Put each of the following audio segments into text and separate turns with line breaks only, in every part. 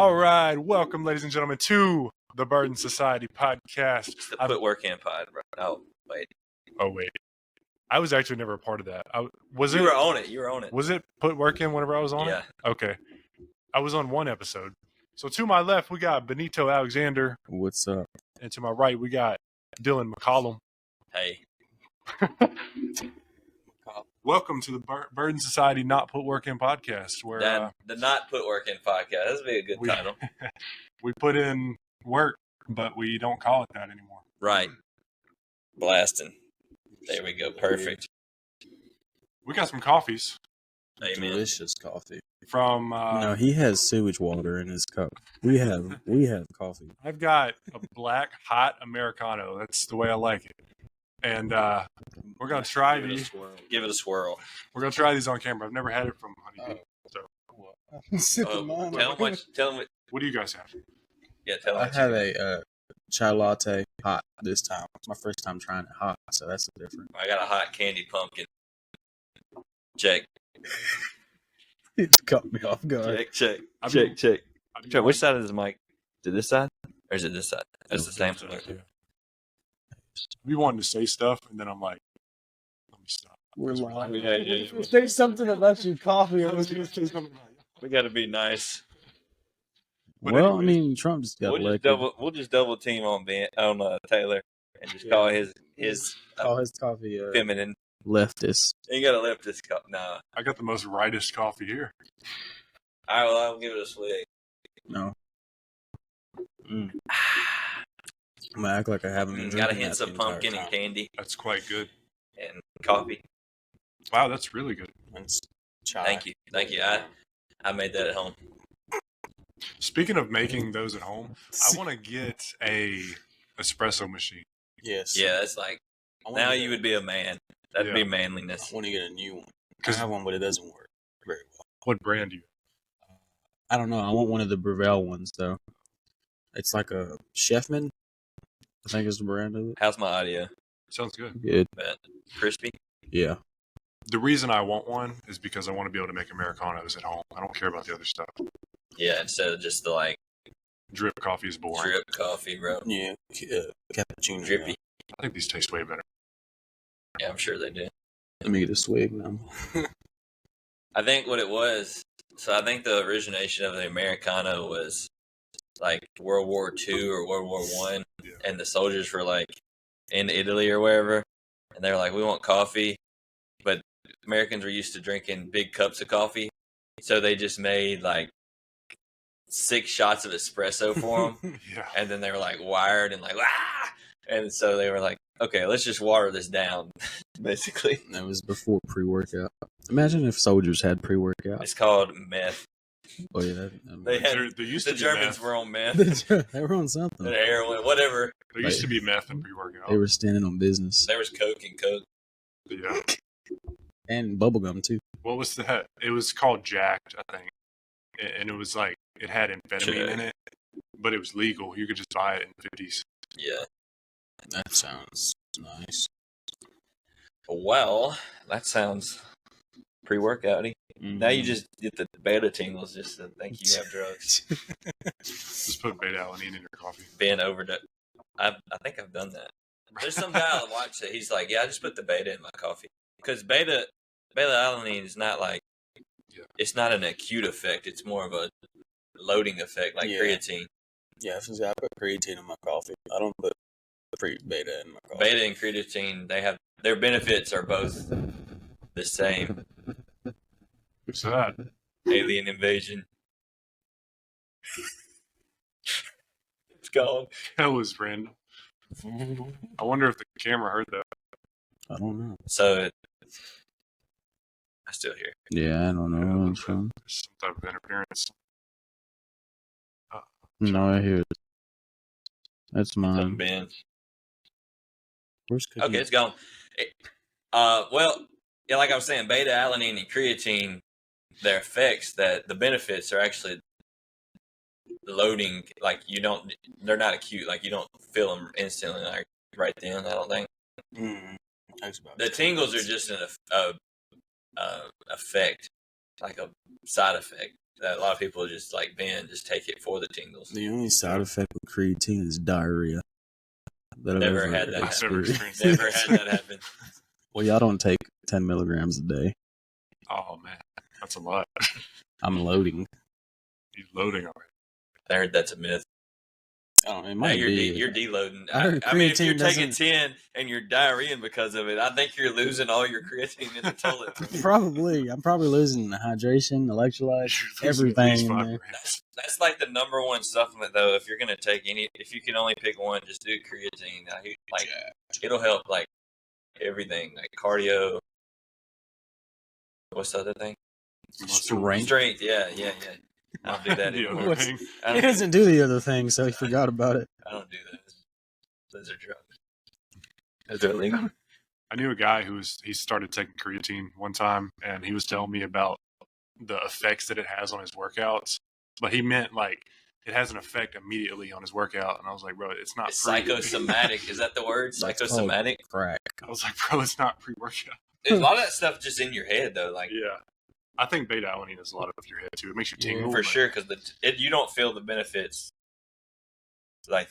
All right, welcome, ladies and gentlemen, to the Burden Society podcast.
It's the Put Work In pod, bro. Oh, wait.
I was actually never a part of that.
You were on it.
Was it Put Work In whenever I was on it?
Yeah.
Okay. I was on one episode. So to my left, we got Benito Alexander.
What's up?
And to my right, we got Dylan McCollum.
Hey.
Welcome to the Burden Society Not Put Work In podcast. Where
the Not Put Work In podcast. This would be a good title.
We put in work, but we don't call it that anymore.
Right. Blasting. There we go. Perfect.
We got some coffees.
Amen.
Delicious coffee.
From
no, he has sewage water in his cup. We have coffee.
I've got a black hot Americano. That's the way I like it. And we're gonna try these.
Give it a swirl.
We're gonna try these on camera. I've never had it from Honey Bee. So
Tell them.
What do you guys have?
Yeah, tell them.
I have a chai latte hot this time. It's my first time trying it hot, so that's the difference.
I got a hot candy pumpkin. Check.
It caught me off guard.
Check. Which side is the mic? To this side? Or is it this side? That's the same.
We wanted to say stuff, and then I'm like, let me stop.
We're live.
Yeah.
Say something that lets you coffee.
We got to be nice.
But
Well,
anyways,
I mean, Trump just got elected.
We'll just double team on Taylor and just call his
Call his coffee
feminine.
leftist.
You got to lift this cup. Nah.
I got the most rightist coffee here.
All right, well, I'll give it a swig.
No. I'm gonna act like I haven't been drinking.
Got a hint
that
of
the
pumpkin
entire
and
time.
candy
That's quite good.
and coffee.
Wow, that's really good.
It's chai.
Thank you. I made that at home.
Speaking of making those at home, I want to get a espresso machine.
Yes.
Yeah, that's like now you would be a man. That'd
Yeah.
be manliness.
I want to get a new one. I
Because
have one, but it doesn't work very well.
what brand do you?
I don't know. I want one of the Breville ones though. It's like a Chefman, I think is the brand of it.
How's my audio?
Sounds good.
Good.
Bet. Crispy.
Yeah.
The reason I want one is because I want to be able to make Americanos at home. I don't care about the other stuff.
Yeah, instead of just the like
Drip coffee is boring.
drip coffee, bro.
Yeah. Cappuccino.
Drippy.
I think these taste way better.
Yeah, I'm sure they do.
Let me get a swig now.
I think what it was. So I think the origination of the Americano was like World War II or World War I, and the soldiers were like in Italy or wherever, and they were like, we want coffee, but Americans were used to drinking big cups of coffee, so they just made like 6 shots of espresso for them,
Yeah.
and then they were like wired and like and so they were like, okay, let's just water this down, basically.
That was before pre-workout. Imagine if soldiers had pre-workout.
It's called meth.
Oh yeah.
They had
There used
the
to be
Germans
meth.
were on meth,
They were on something.
and heroin, whatever.
There used to be meth in pre-workout.
They were standing on business.
There was coke and coke.
Yeah.
And bubblegum too.
What was that? It was called Jacked, I think. And it was like, it had amphetamine in it, but it was legal. You could just buy it in the 50s.
Yeah.
That sounds nice.
Well, that sounds pre-workouty.
Mm-hmm.
Now you just get the beta tingles just to think you have drugs.
Just put beta-alanine in your coffee.
Being overdosed. I think I've done that. There's some guy I watch that he's like, yeah, I just put the beta in my coffee. Because beta-alanine is not like, it's not an acute effect. It's more of a loading effect, like creatine.
Yeah, since I put creatine in my coffee. I don't put beta in my coffee.
Beta and creatine, their benefits are both the same.
What's that?
Alien invasion. It's gone.
That was random. I wonder if the camera heard that.
I don't know.
So, I still hear.
Yeah, I don't know.
There's some type of interference.
No, I hear it. That's mine.
Ben.
Where's Cookie?
Okay, it's gone. Well, yeah, like I was saying, beta-alanine and creatine, their effects, that the benefits are actually loading. Like they're not acute. Like you don't feel them instantly, like right then. I don't think. The tingles are just an effect, like a side effect. that a lot of people just like Ben just take it for the tingles.
The only side effect with creatine is diarrhea. That
Never had that
happen.
Never had that happen.
Well, y'all don't take 10 milligrams a day.
Oh man, that's a lot.
I'm loading.
He's loading already.
I heard that's a myth.
Oh, it
Now
might be.
you're deloading.
I heard
I mean, if you're
creatine
taking
doesn't-
10 and you're diarrheaing because of it, I think you're losing all your creatine in the toilet.
Probably. I'm probably losing the hydration, electrolytes,
You're losing at least
everything in
5
there.
grams.
That's like the number one supplement though. If you're gonna take any, if you can only pick one, just do creatine. Like it'll help like everything, like cardio. What's the other thing?
Strength.
Strength. Yeah. I don't do that
The
anymore.
other
What's-
thing.
I
He
don't,
doesn't do the other thing, so he forgot about it.
I don't do those. Those are drugs. Those are illegal.
I knew a guy he started taking creatine one time, and he was telling me about the effects that it has on his workouts. But he meant like it has an effect immediately on his workout, and I was like, bro, it's not
It's
pre-
psychosomatic. Is that the word?
That's called
Psychosomatic.
Crack.
I was like, bro, it's not pre-workout.
There's a lot of that stuff just in your head though. Like
Yeah, I think beta alanine is a lot of your head too. It makes you tingle
for
but-
sure, because you don't feel the benefits. Like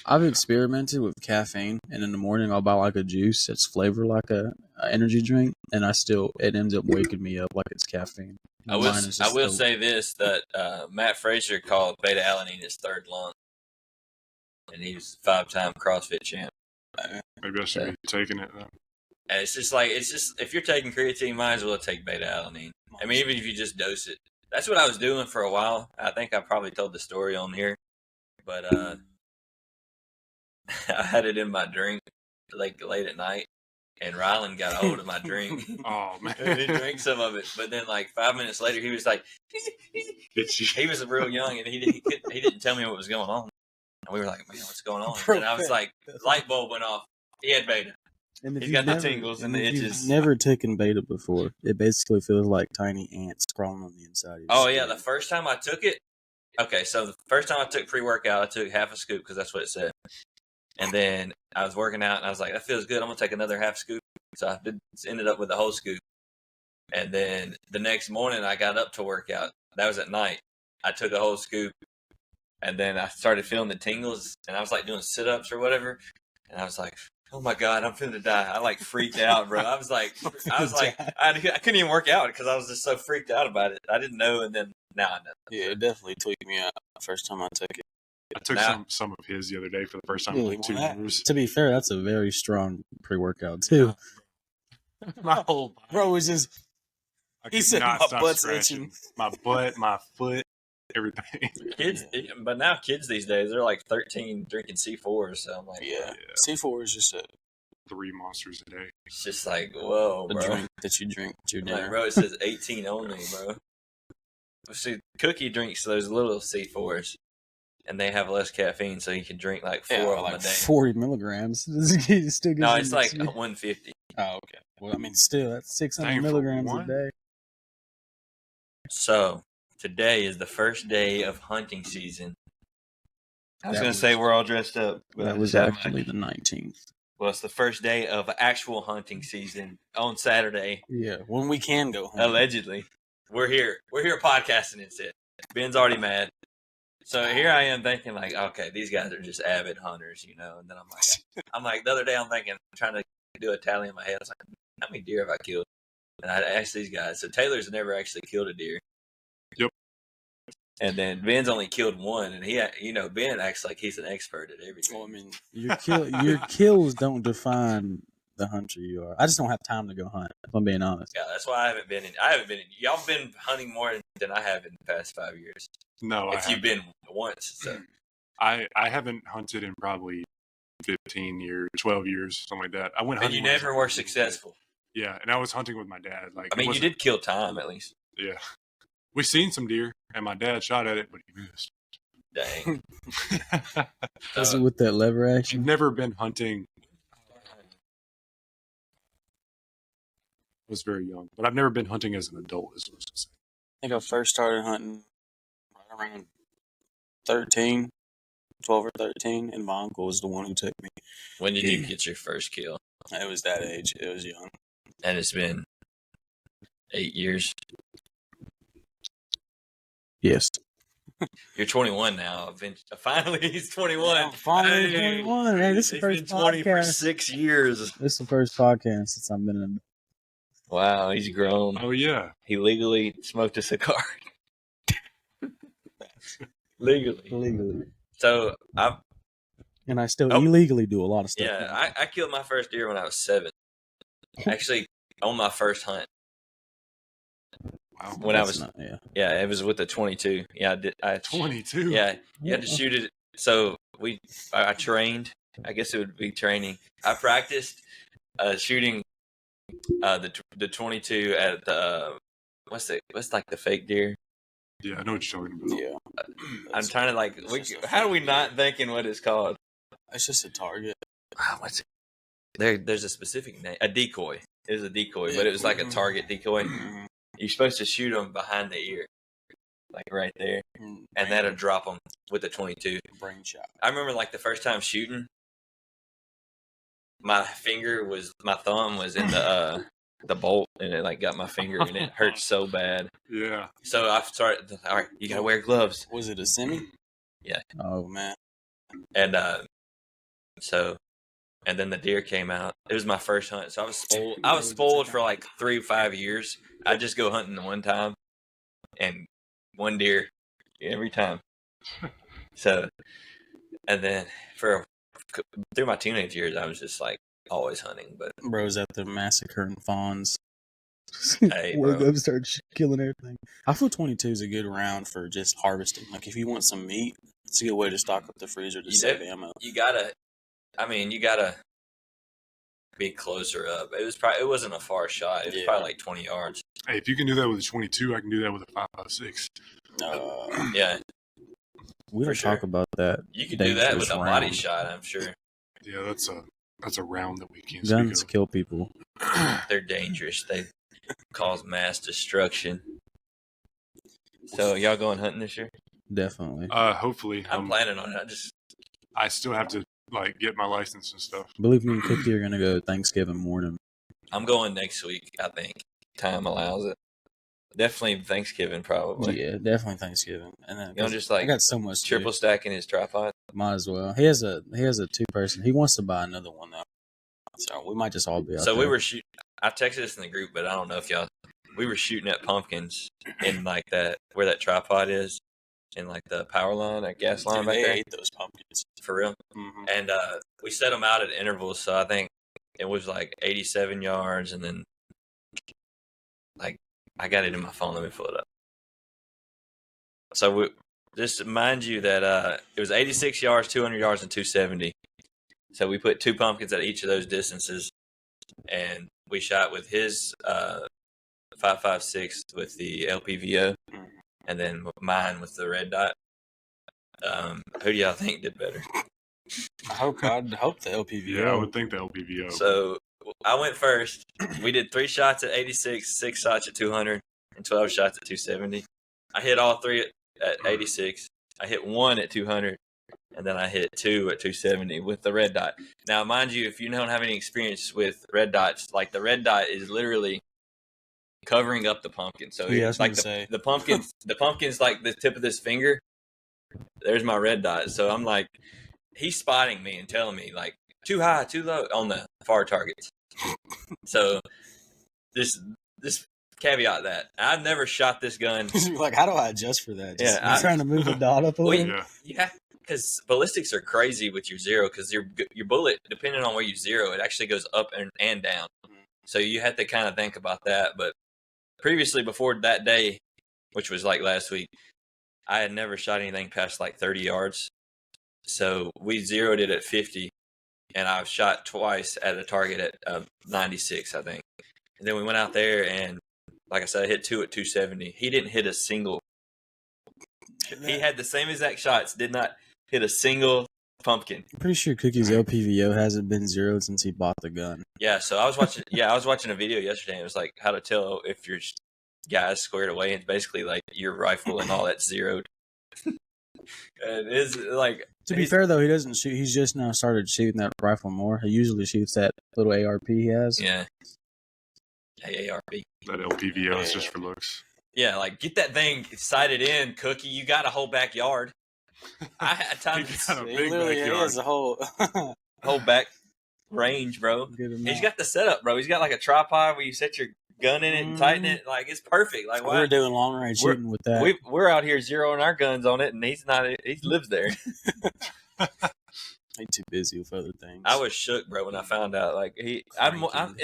I've experimented with caffeine, and in the morning I'll buy like a juice that's flavored like a energy drink, and it ends up waking me up like it's caffeine.
I
Mine is just
will
the-
say this that Matt Frazier called beta alanine his third lung, and he's 5-time CrossFit champ.
Maybe I should be taking it then.
And it's just if you're taking creatine, might as well take beta alanine. I mean, even if you just dose it. That's what I was doing for a while. I think I probably told the story on here, but I had it in my drink like late at night, and Rylan got a hold of my drink.
Oh
And he
man,
drank some of it, but then like 5 minutes later, he was like, he was real young, and he didn't tell me what was going on. And we were like, man, what's going on? And I was like, light bulb went off. He had beta.
And if
He's
you've
got the tingles and the
if
itches.
You've never taken beta before. It basically feels like tiny ants crawling on the inside of your
Oh
skin.
yeah, the first time I took it. Okay, so the first time I took pre-workout, I took half a scoop because that's what it said. And then I was working out, and I was like, that feels good. I'm gonna take another half scoop. So I ended up with the whole scoop. And then the next morning, I got up to work out. That was at night. I took a whole scoop, and then I started feeling the tingles, and I was like doing sit-ups or whatever. And I was like, oh my God, I'm finna die. I like freaked out, bro. I was like, I couldn't even work out because I was just so freaked out about it. I didn't know, and then now I know.
Yeah, it definitely tweaked me out the first time I took it.
I took
Now-
some of his the other day for the first time in like 2 years.
To be fair, that's a very strong pre-workout too.
My whole body.
Bro, it was just
I
he
could
said,
not
"My
stop
butt's
scratching.
itching."
My butt, my foot, everything.
Kids, but now kids these days, they're like 13 drinking C4s. So I'm like,
yeah.
bro,
C4 is just a
3 monsters a day.
it's just like, whoa, bro.
drink that you drink at your
I'm like,
dinner.
bro, it says 18 only, bro. See, Cookie drinks those little C4s, and they have less caffeine, so you can drink like 4 of them
like
a day.
40 milligrams. It still gives
No,
you
it's
the
like
sweet-
150.
Oh, okay. Well, I mean, still, that's 600
Dang, for
milligrams a
one?
day.
So today is the first day of hunting season. I was
That
going
was-
to say we're all dressed up. but
That
I
was
just have
actually
my-
the 19th.
Well, it's the first day of actual hunting season on Saturday.
Yeah, when we can go home.
Allegedly. We're here podcasting instead. Ben's already mad. So here I am thinking like, okay, these guys are just avid hunters, you know. And then I'm like, the other day I'm trying to do a tally in my head. I was like, how many deer have I killed? And I asked these guys. So Taylor's never actually killed a deer.
Yep.
And then Ben's only killed one, and Ben acts like he's an expert at everything.
Well, I mean, your kills don't define the hunter you are. I just don't have time to go hunt, if I'm being honest.
Yeah, that's why I haven't been in. Y'all been hunting more than I have in the past 5 years.
No,
If you've been once, so.
I haven't hunted in probably 15 years, 12 years, something like that. I went
But
hunting.
you
when I was
never
like
were
15.
successful.
Yeah, and I was hunting with my dad. Like,
I mean,
it
you
wasn't-
did kill time at least.
Yeah, we seen some deer, and my dad shot at it, but he missed.
Dang.
Is it with that lever
I've
action?
never been hunting. I was very young, but I've never been hunting as an adult. Is what I was gonna say.
I think I first started hunting right around 13, 12 or 13, and my uncle was the one who took me.
When did you get your first kill?
It was that age. It was young.
And it's been 8 years.
Yes.
You're 21 now. Finally, he's 21.
Finally 21. Hey, this is the
He's
first
been 20 for
podcast.
6 years.
This is the first podcast since I've been in.
Wow, he's grown.
Oh yeah.
He legally smoked a cigar. Legally. So
And I still illegally do a lot of stuff.
yeah, I killed my first deer when I was 7. Actually, on my first hunt.
Wow.
When I was
yeah,
it was with the 22. Yeah, I did.
22.
Yeah, you had to shoot it. So I trained. I guess it would be training. I practiced shooting the 22 at the what's like the fake deer.
Yeah, I know what you're talking about.
Yeah.
I'm trying to like. How do we not thinking what it's called?
It's just a target.
What's it? There's a specific name. A decoy. It was a decoy, but it was like a target decoy. You're supposed to shoot them behind the ear, like right there, and that'll drop them with the 22.
Brain shot.
I remember like the first time shooting, my thumb was in the bolt, and it like got my finger, and it hurt so bad.
Yeah.
So I started. All right, you gotta wear gloves.
Was it a semi?
Yeah.
Oh man.
And and then the deer came out. It was my first hunt, so I was spoiled. I was spoiled for like 3 or 5 years. I'd just go hunting one time, and one deer every time. So, and then through my teenage years, I was just like always hunting. But
bro's at the massacring fawns.
Hey,
Woke
bro.
up, started killing everything. I feel 22 is a good round for just harvesting. Like if you want some meat, it's a good way to stock up the freezer to save ammo.
You gotta be closer up. It wasn't a far shot. It was probably like 20 yards.
Hey, if you can do that with a 22, I can do that with a 5.56.
Yeah.
We don't talk about that.
You can do that with a body shot, I'm sure.
Yeah, that's a round that we can't
Guns
speak of.
kill people.
They're dangerous. They cause mass destruction. So y'all going hunting this year?
Definitely.
Hopefully.
I'm planning on it.
I still have to like get my license and stuff.
Believe me and Cookie are gonna go Thanksgiving morning.
I'm going next week, I think. Time allows it. Definitely Thanksgiving, probably.
Yeah, definitely Thanksgiving. And then
Just like
I got so much
triple stacking his tripod.
Might as well. He has a 2-person. He wants to buy another one though, so we might just all be out
So
there.
we were shooting. I texted this in the group, but I don't know if y'all. We were shooting at pumpkins in like that where that tripod is, in like the power line, that gas line back there.
Ate those pumpkins
For real.
Mm-hmm.
And we set them out at intervals, so I think it was like 87 yards, and then like I got it in my phone. Let me pull it up. So just mind you that it was 86 yards, 200 yards, and 270. So we put 2 pumpkins at each of those distances, and we shot with his 5.56 with the LPVO, and then mine with the red dot. Who do y'all think did better?
I hope the LPVO.
Yeah, I would think the LPVO.
So I went first. We did 3 shots at 86, 6 shots at 200, and 12 shots at 270. I hit all 3 at 86. I hit 1 at 200, and then I hit 2 at 270 with the red dot. Now, mind you, if you don't have any experience with red dots, like the red dot is literally covering up the pumpkin. So it's like the pumpkin's like the tip of this finger. There's my red dot. So I'm like, he's spotting me and telling me like too high, too low on the far targets. So this caveat that I've never shot this gun.
Like, how do I adjust for that? I'm trying to move the dot up a little.
Yeah, because ballistics are crazy with your zero, because your bullet, depending on where you zero, it actually goes up and down. So you have to kind of think about that. But previously, before that day, which was like last week, I had never shot anything past like 30 yards. So we zeroed it at 50, and I've shot twice at a target at 96, I think. And then we went out there, and like I said, I hit 2 at 270. He didn't hit a single. He had the same exact shots, did not hit a single pumpkin.
I'm pretty sure Cookie's LPVO hasn't been zeroed since he bought the gun.
Yeah, so I was watching a video yesterday, and it was like how to tell if your guy's squared away. It's basically like your rifle and all that's zeroed. And it's like,
to be fair though, he doesn't shoot. He's just now started shooting that rifle more. He usually shoots that little ARP he has.
Yeah. AARP.
That LPVO is just for looks.
Yeah, like get that thing sighted in, Cookie. You got a whole backyard. I had time
He got a
He
big
literally
backyard.
has a whole
whole back range, bro.
Good
He's
amount.
got the setup, bro. He's got like a tripod where you set your gun in it and tighten it. Like it's perfect. Like why?
We're doing long range shooting with that.
We're out here zeroing our guns on it, and he's not. He lives there.
He's too busy with other things.
I was shook, bro, when I found out. Like I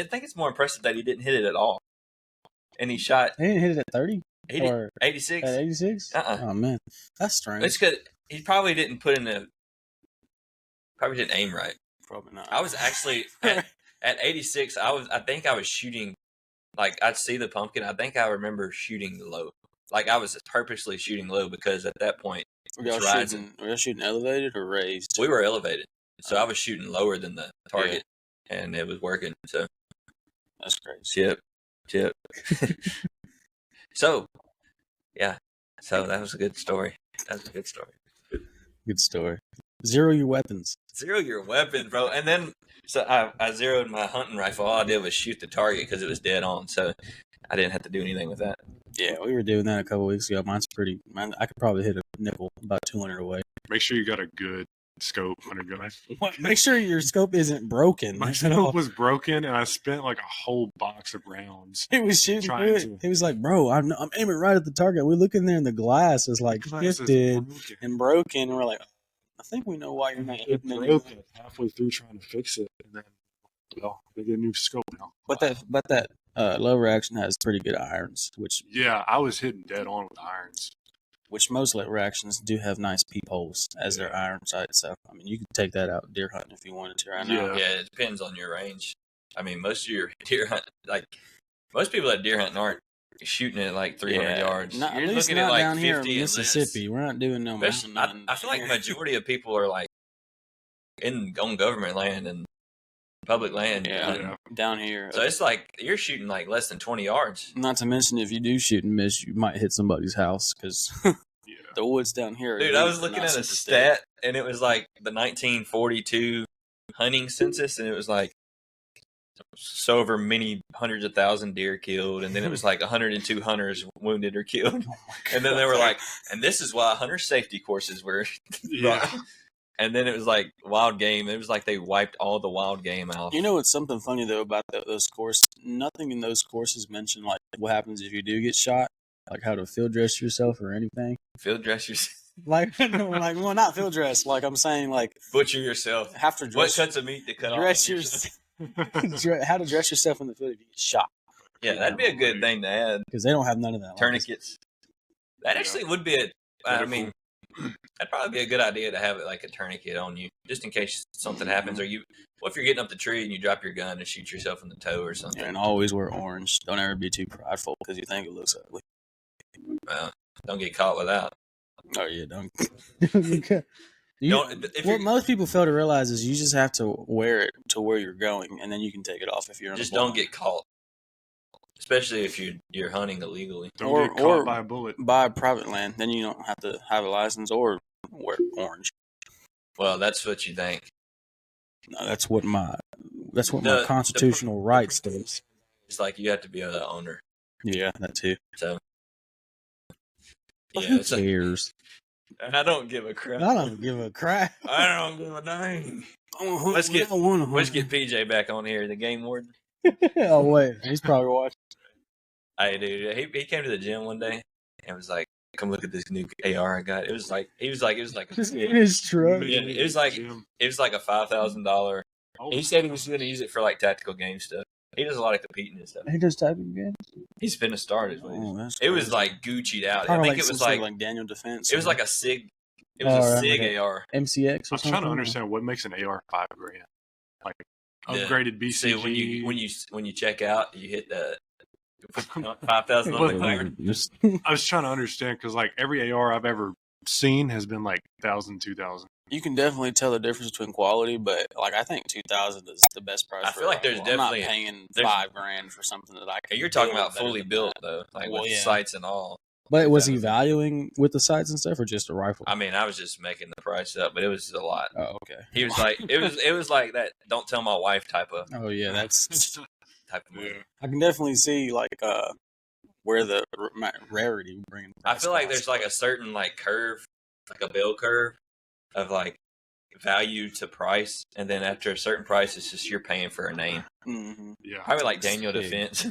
think it's more impressive that he didn't hit it at all, and he shot.
He didn't hit it at 30
or 86.
At 86. Oh man, that's strange.
It's because he probably didn't put in probably didn't aim right.
Probably not.
I was actually at 86. I think I was shooting. Like I'd see the pumpkin. I think I remember shooting low. Like I was purposely shooting low because at that point.
Were y'all shooting elevated or raised?
We were elevated, so I was shooting lower than the target, and it was working. So
that's crazy.
Chip. So, yeah. So that was a good story.
Good story. Zero your weapons.
Zero your weapons, bro. And then, so I zeroed my hunting rifle. All I did was shoot the target because it was dead on. So I didn't have to do anything with that.
Yeah, we were doing that a couple weeks ago. I could probably hit a nickel about 200 away.
Make sure you got a good scope on your gun.
Make sure your scope isn't broken.
My scope was broken, and I spent like a whole box of rounds.
He was shooting through it. He was like, "Bro, I'm aiming right at the target." We look in there, and the glass is like shifted and broken. And we're like, "I think we know why you're not hitting it."
Broken halfway through trying to fix it, and then they get a new scope now.
But that lower action has pretty good irons, which
I was hitting dead on with irons.
Which most lever actions do have nice peepholes as their iron sights. So I mean, you could take that out deer hunting if you wanted to right now.
Yeah, it depends on your range. I mean, most of your deer hunt, like most people that deer hunting aren't shooting at like 300 yards.
Not,
You're
at least
looking
not
at like
down
50
here in
and
Mississippi. We're not doing no mountain.
I feel like majority of people are like on government land and public land.
Yeah, down here.
So it's like you're shooting like less than 20 yards.
Not to mention, if you do shoot and miss, you might hit somebody's house because the woods down here.
Dude, I was looking at a stat, and it was like the 1942 hunting census, and it was like so over many hundreds of thousand deer killed, and then it was like 102 hunters wounded or killed. And then they were like, and this is why hunter safety courses were. And then it was like wild game. It was like they wiped all the wild game out.
You know what's something funny though about those courses? Nothing in those courses mention like what happens if you do get shot, like how to field dress yourself or anything.
Field dress yourself?
Well, not field dress. Like I'm saying, like
butcher yourself.
Have to dress.
What cuts of meat to cut
dress
off?
How to dress yourself in the field if you get shot.
Yeah, that'd be a good thing to add.
Because they don't have none of that.
Tourniquets. That actually would be I mean, that'd probably be a good idea to have it like a tourniquet on you, just in case something happens. Or if you're getting up the tree and you drop your gun and shoot yourself in the toe or something.
Yeah, and always wear orange. Don't ever be too prideful because you think it looks ugly.
Well, don't get caught without.
Oh yeah, don't. What most people fail to realize is you just have to wear it to where you're going, and then you can take it off if you're.
Just don't get caught, especially if you're hunting illegally.
Don't get caught by a bullet.
By private land, then you don't have to have a license or wear orange.
Well, that's what you think.
No, that's what my constitutional right states.
It's like you have to be an owner.
Yeah, that too.
So.
Yeah, who cares?
I don't give a crap.
I don't give a crap.
I don't give a dang. Let's get PJ back on here, the game warden.
Oh wait, he's probably watching.
Hey dude, he came to the gym one day and was like, "Come look at this new AR I got." It was like in
his truck.
Yeah, it was like a $5,000. He said he was going to use it for like tactical game stuff. He does a lot of competing and stuff.
He does tactical games.
He's finna start as well. It was like Gucci'd out.
I think it was like Daniel Defense.
It was like a SIG. It was a SIG AR.
MCX.
I was trying to understand what makes an AR $5,000. Like upgraded BCG.
See, when you check out, you hit the 5,000 on the clear.
I was trying to understand because like every AR I've ever seen has been like 1,000, 2,000.
You can definitely tell the difference between quality, but like I think 2,000 is the best price.
I feel like there's definitely
I'm not paying $5,000 for something that I can.
You're talking about fully built though, like with sights and all.
But was he valuing with the sights and stuff, or just a rifle?
I mean, I was just making the price up, but it was a lot.
Oh, okay.
He was like, it was like that. Don't tell my wife type of.
Oh yeah, that's
type of movie.
I can definitely see like where the rarity will bring.
I feel like there's like a certain like curve, like a bell curve of like value to price, and then after a certain price, it's just you're paying for a name.
Mm-hmm.
Yeah.
Probably like Daniel Defense.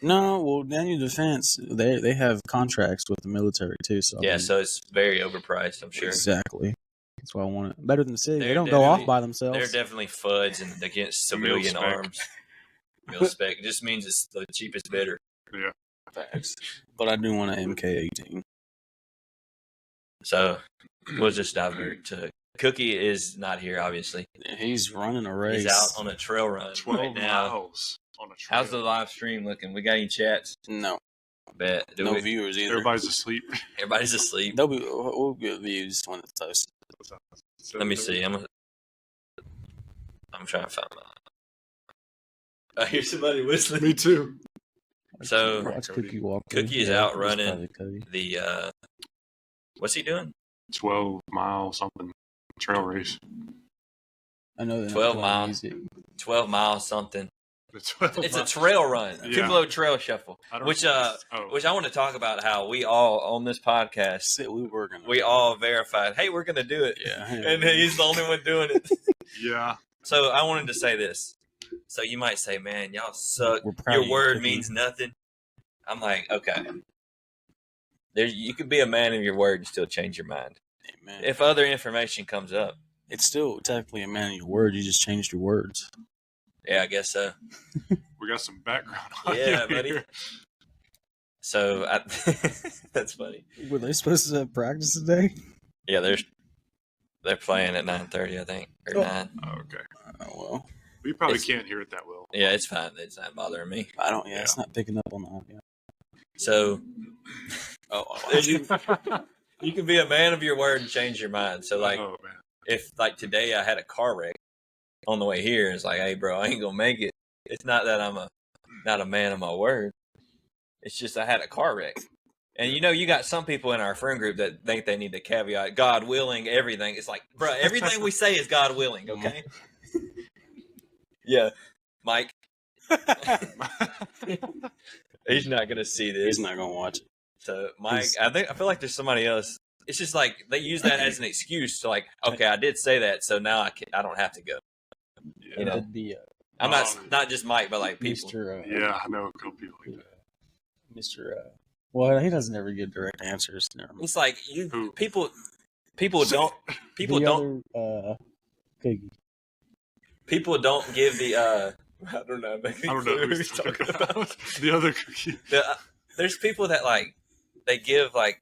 No, well, Daniel Defense, they have contracts with the military too. So
Yeah, so it's very overpriced, I'm sure.
Exactly. That's why I want it. Better than the city. They
They're
don't go off
definitely-
by themselves.
They're definitely FUDs and against civilian
Mil-spec.
arms. Mil-spec. It just means it's the cheapest bidder.
Yeah.
Facts. But I do want an MK18.
So we'll just divert to Cookie is not here, obviously.
He's running a race.
He's out on a trail run
12
right now.
miles on a trail.
How's the live stream looking? We got any chats?
No,
Bet.
no viewers either.
Everybody's asleep.
Everybody's asleep.
We'll get views when it's posted.
Let me see. I'm trying to find my. I hear somebody whistling.
Me too.
So
Watch Cookie walk.
Cookie is out running the. What's he doing?
12 mile something trail race.
I know.
12 miles. 12 miles something. It's a trail run.
Yeah.
Tupelo Trail Shuffle. Which I want to talk about how we all on this podcast we all verified, hey, we're gonna do it.
Yeah.
And he's the only one doing it.
Yeah.
So I wanted to say this. So you might say, man, y'all suck.
We're proud
Your
of you,
word
Cookie.
means nothing. I'm like, okay. You could be a man of your word and still change your mind.
Amen.
If other information comes up.
It's still technically a man of your word. You just changed your words.
Yeah, I guess so.
We got some background on
Yeah,
here.
buddy. So that's funny.
Were they supposed to have practice today?
Yeah, they're playing at 9:30, I think, or 9.
Oh, okay.
Oh well.
We probably can't hear it that well.
Yeah, it's fine. It's not bothering me.
I don't. Yeah, it's not picking up on the audio.
So
Oh,
you can be a man of your word and change your mind. So like,
oh, man.
if like today I had a car wreck on the way here, it's like, hey, bro, I ain't gonna make it. It's not that I'm not a man of my word. It's just I had a car wreck. And you got some people in our friend group that think they need to caveat God willing everything. It's like, bro, everything we say is God willing, okay? Yeah, Mike. He's not gonna see this.
He's not gonna watch it.
So Mike, I feel like there's somebody else. It's just like they use that as an excuse to like, okay, I did say that, so now I don't have to go.
Yeah.
You know,
The
I'm not just Mike, but like people.
Mr.
Yeah, I know a couple people like that.
Mr. Well, he doesn't ever give direct answers. Never mind.
It's like
Who?
people don't
Cookie.
people don't give the I don't know.
I don't know who he's talking about. The other cookie.
There's people that like they give like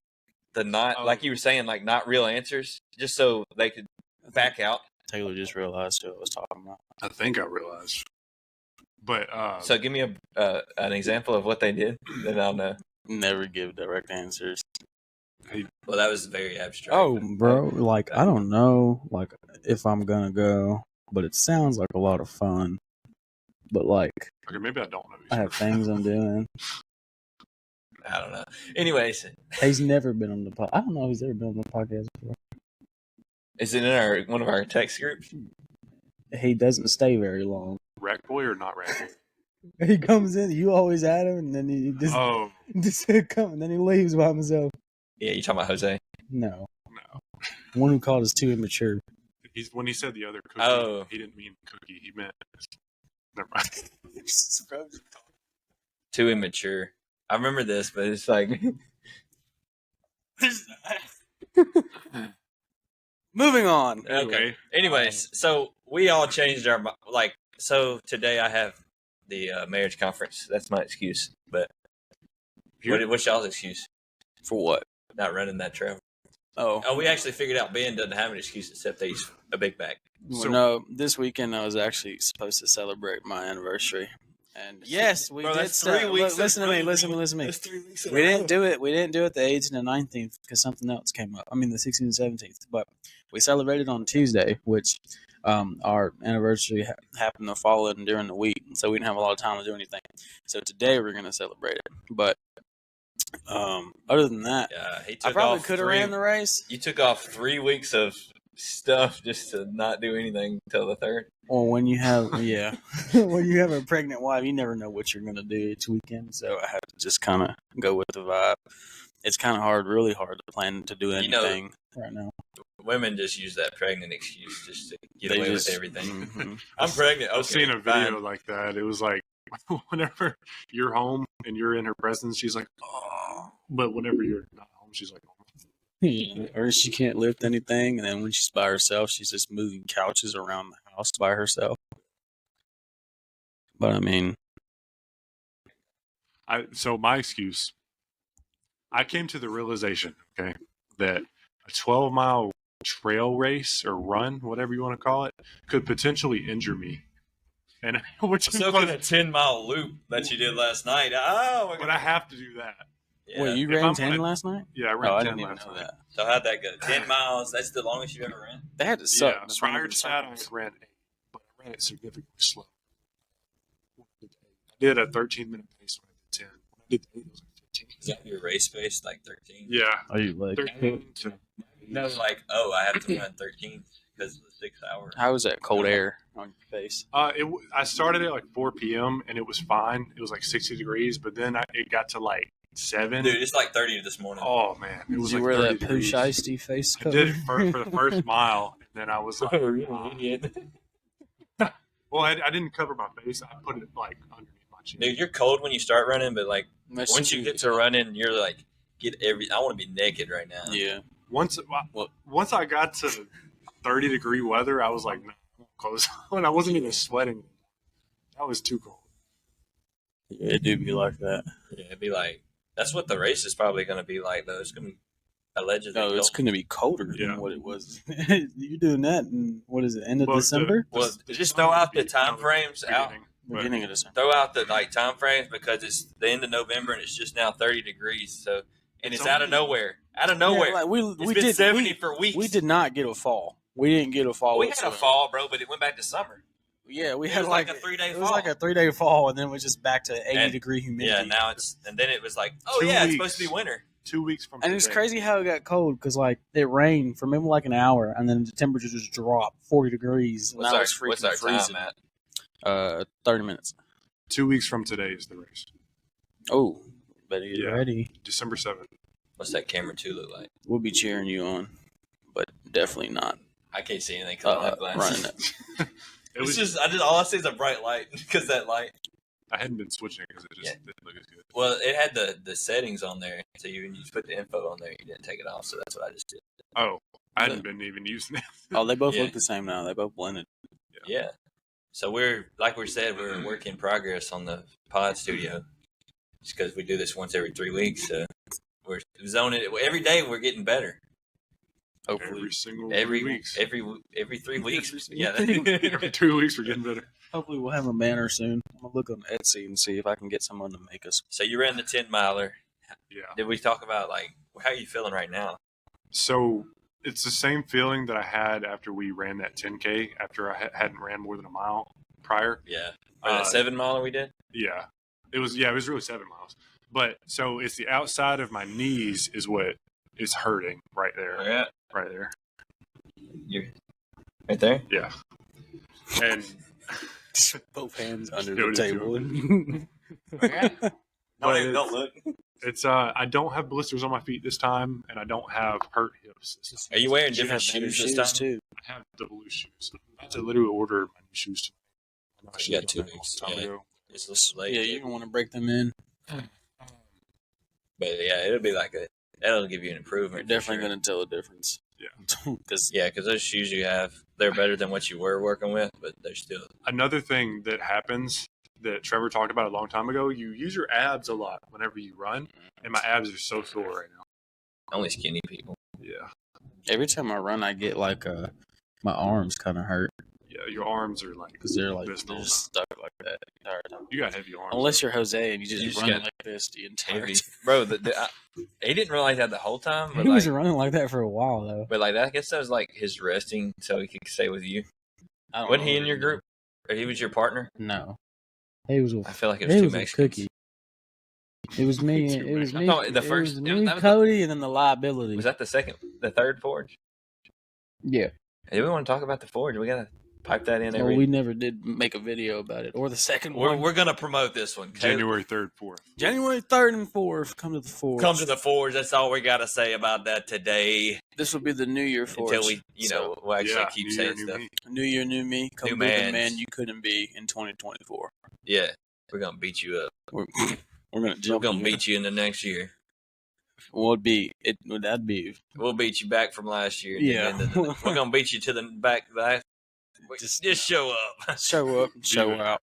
the not
Oh.
like you were saying like not real answers just so they could back out.
Taylor just realized who I was talking about.
I think I realized. But
So give me an example of what they did, then I'll know.
Never give direct answers.
Well, that was very abstract.
Oh, bro, like I don't know, like if I'm gonna go, but it sounds like a lot of fun. But like,
okay, maybe I don't know.
I have things I'm doing.
I don't know. Anyways,
He's never been on the podcast. I don't know if he's ever been on the podcast before.
is it in one of our text groups?
He doesn't stay very long.
Rack boy or not rack boy?
He comes in, you always at him, and then he just
Oh,
just come, and then he leaves by himself.
Yeah, you talking about Jose?
No,
no.
one who called us too immature.
When he said the other cookie,
Oh.
he didn't mean cookie. He meant. Never mind.
Too immature. I remember this, but it's like
Moving on.
okay. Anyways, so we all changed our like. So today I have the marriage conference. That's my excuse. But what's y'all's excuse?
For what?
Not running that trail.
Oh,
We actually figured out Ben doesn't have an excuse except that he's a big back.
well,
So-
no. This weekend I was actually supposed to celebrate my anniversary, and yes, we
Bro,
did.
that's 3 weeks.
Listen to me. Listen to me.
That's 3 weeks.
We didn't do it. We didn't do it the 18th and 19th because something else came up. I mean, the 16th and 17th. But we celebrated on Tuesday, which our anniversary happened to fall in during the week, so we didn't have a lot of time to do anything. So today we're gonna celebrate it. But other than that,
Yeah, he
I
took
probably
off
could have ran the race.
You took off 3 weeks of stuff just to not do anything until the 3rd.
Or when you have, when you have a pregnant wife, you never know what you're going to do each weekend. So I have to just kind of go with the vibe. It's kind of hard, really hard to plan to do anything right now.
Women just use that pregnant excuse just to get away with everything.
Mm-hmm.
I'm pregnant.
I've seen a video like that. It was like, whenever you're home and you're in her presence, she's like, oh. But whenever you're not home, she's like, oh.
Yeah. Or she can't lift anything. And then when she's by herself, she's just moving couches around the house by herself. But I mean,
so my excuse, I came to the realization, okay, that a 12-mile trail race or run, whatever you want to call it, could potentially injure me. And which
so could a 10-mile loop that you did last night. Oh,
but I have to do that.
Yeah.
wait, you ran 10 last night?
Yeah, I ran 10
I didn't even
last
know
night.
that.
So how'd that go? 10 miles. That's the longest you've ever ran?
They had to suck.
Yeah, prior to that, I ran 8, but I ran it significantly slow. I did a 13-minute pace when I did 10. When I did 8, it was like 15.
Is that your race pace, like 13?
Yeah.
Are you like?
13 to...
No, like, I have to run 13 because of the 6 hours.
How was that cold air on your face?
I started at like 4 p.m. and it was fine. It was like 60 degrees, but then it got to like 7.
Dude, it's like 30 this morning.
Oh man, it was
Did you
like
wear
30
that poo
degrees.
shiesty face
I
cover?
did it for the first mile, and then I was like,
idiot.
well, I didn't cover my face. I put it like underneath my chin.
Dude, you're cold when you start running, but like once you get to running, you're like, I want to be naked right now.
Yeah.
Once I got to 30-degree weather, I was like, no, I'm close on. I wasn't even sweating. That was too cold.
Yeah, it do be like that.
Yeah, it'd be like, that's what the race is probably going to be like, though. It's going to be allegedly
No, it's
cold.
going to be colder
Yeah.
than what it was. You're doing that in, what is it, end of
Well,
December?
Well, just throw out the time frames out.
Beginning of December.
Throw out the time frames because it's the end of November and it's just now 30 degrees. So, and it's out of nowhere. Out of nowhere.
Yeah, like we
it's been 70 for weeks.
We did not get a fall. We didn't get a fall.
We had a fall, bro, but it went back to summer.
Yeah, we
It
had
was like a 3-day
It
fall.
was like a 3-day fall, and then it was just back to 80-degree humidity.
Yeah, now and then it was like, oh
2
yeah, it's
weeks.
supposed to be winter.
2 weeks from
And it's
today.
crazy how it got cold because like it rained for maybe like an hour, and then the temperature just dropped 40 degrees. And
What's
that
our,
was freaking
what's our
freezing.
time at?
30 minutes.
2 weeks from today is the race.
Oh, better get
Yeah.
ready.
December 7th.
What's that camera 2 look like?
We'll be cheering you on, but definitely not
I can't see anything because I have glasses.
running it.
It was
all I see is a bright light because that light.
I hadn't been switching because it just didn't look as good.
Well, it had the settings on there, so you put the info on there. You didn't take it off, so that's what I just did.
Oh, I hadn't been even using it.
Oh, they both
Yeah.
look the same now. They both blended.
Yeah. So we're a work in progress on the pod studio, just because we do this once every 3 weeks. So we're zoning it every day. We're getting better.
Hopefully,
Every single
Every
3 weeks.
every 3 weeks. Yeah.
Every 2 weeks we're getting better.
hopefully we'll have a banner soon. I'm gonna look on Etsy and see if I can get someone to make us.
So you ran the 10-miler.
Yeah.
Did we talk about like how are you feeling right now?
So it's the same feeling that I had after we ran that 10K after I hadn't ran more than a mile prior.
Yeah. Or that 7-miler we did.
Yeah. It was really 7 miles. But so it's the outside of my knees is what is hurting right there.
Yeah.
Right there.
You're right there.
Yeah. And
Both hands under
Go
the
to
table.
Don't look.
it's I don't have blisters on my feet this time, and I don't have hurt hips this time.
Are you wearing
You
different
have better
shoes this time?
too.
I have double loose shoes. I'm about to literally order my new shoes today. I know I
You
should've
got
done
2
that a
weeks.
long time
Yeah.
ago.
It's a little late.
Yeah, you don't want to break them in.
But yeah, it'll be like that'll give you an
You're
improvement.
definitely going to tell a difference.
Yeah.
Because
because those shoes you have, they're better than what you were working with, but they're still.
Another thing that happens that Trevor talked about a long time ago, you use your abs a lot whenever you run, and my abs are so sore right now.
Only skinny people.
Yeah.
every time I run, I get like my arms kind of hurt
Yeah, your arms are like
because they're
this
they're
long.
just stuck like that the entire time.
You got heavy arms.
Unless you're Jose and you
You
just
just
run
got
like this the entire
Heavy,
time.
bro. He didn't realize that the whole time, but
He was
like,
running like that for a while though.
I guess that was like his resting, so he could stay with you.
I don't
Wasn't
know
he
what
in your group, or he was your partner?
No, he was.
I feel like it was
He
two
was a
Mexicans.
cookie. It was me. It was me.
thought the
it
first-
was me,
that was
Cody, and then the liability.
Was that the third forge?
Yeah.
Do we want to talk about the Forge? We gotta pipe that in every.
Well, we never did make a video about it, or the second one.
We're gonna promote this one.
January 3rd, 4th.
January 3rd and 4th. Come to the Forge.
Come to the Forge. That's all we gotta say about that today.
This will be the New Year Forge.
Until we, we'll actually keep
New
saying
Year,
stuff.
New me.
New Year, new me. Come
New
be the
mans.
man you couldn't be in 2024.
Yeah, we're gonna beat you up.
We're gonna jump.
We're gonna beat you in the next year.
Would be it? Would that be?
We'll beat you back from last year.
Yeah.
We're gonna beat you to the back. Just show up.
Show up, show out.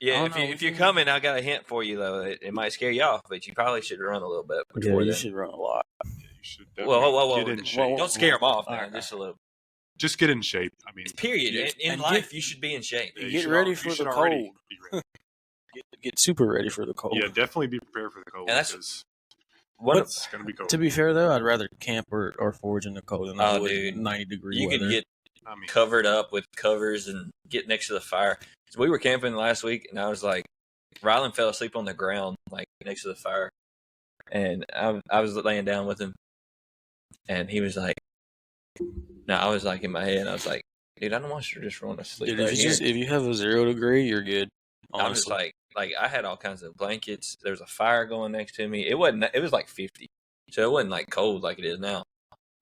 Yeah, if you're coming, I got a hint for you though. It might scare you off, but you probably should run a little bit.
Yeah, you should run a lot.
You should
Whoa.
get in shape.
Don't scare them off, man.
All right.
Just a little.
Just get in shape. I mean,
Period. In life, you should be in shape.
you
Get
should
ready
al-
for
you should
the
already
cold.
be ready.
Get super ready for the cold.
Yeah, definitely be prepared for the cold.
And that's-
because
What
it's going to be cold.
To be fair though, I'd rather camp or forge in the cold than I would 90-degree
you
weather.
could get
I mean,
covered up with covers and get next to the fire. So we were camping last week, and I was like, Rylan fell asleep on the ground, like next to the fire, and I was laying down with him, and he was like, "No," I was like in my head, I was like, "Dude, I don't want you to just run to sleep."
Dude,
right here."
if you have a 0-degree, you're good.
I'm just
Honestly.
like I had all kinds of blankets. There was a fire going next to me. It was like 50, so it wasn't like cold like it is now.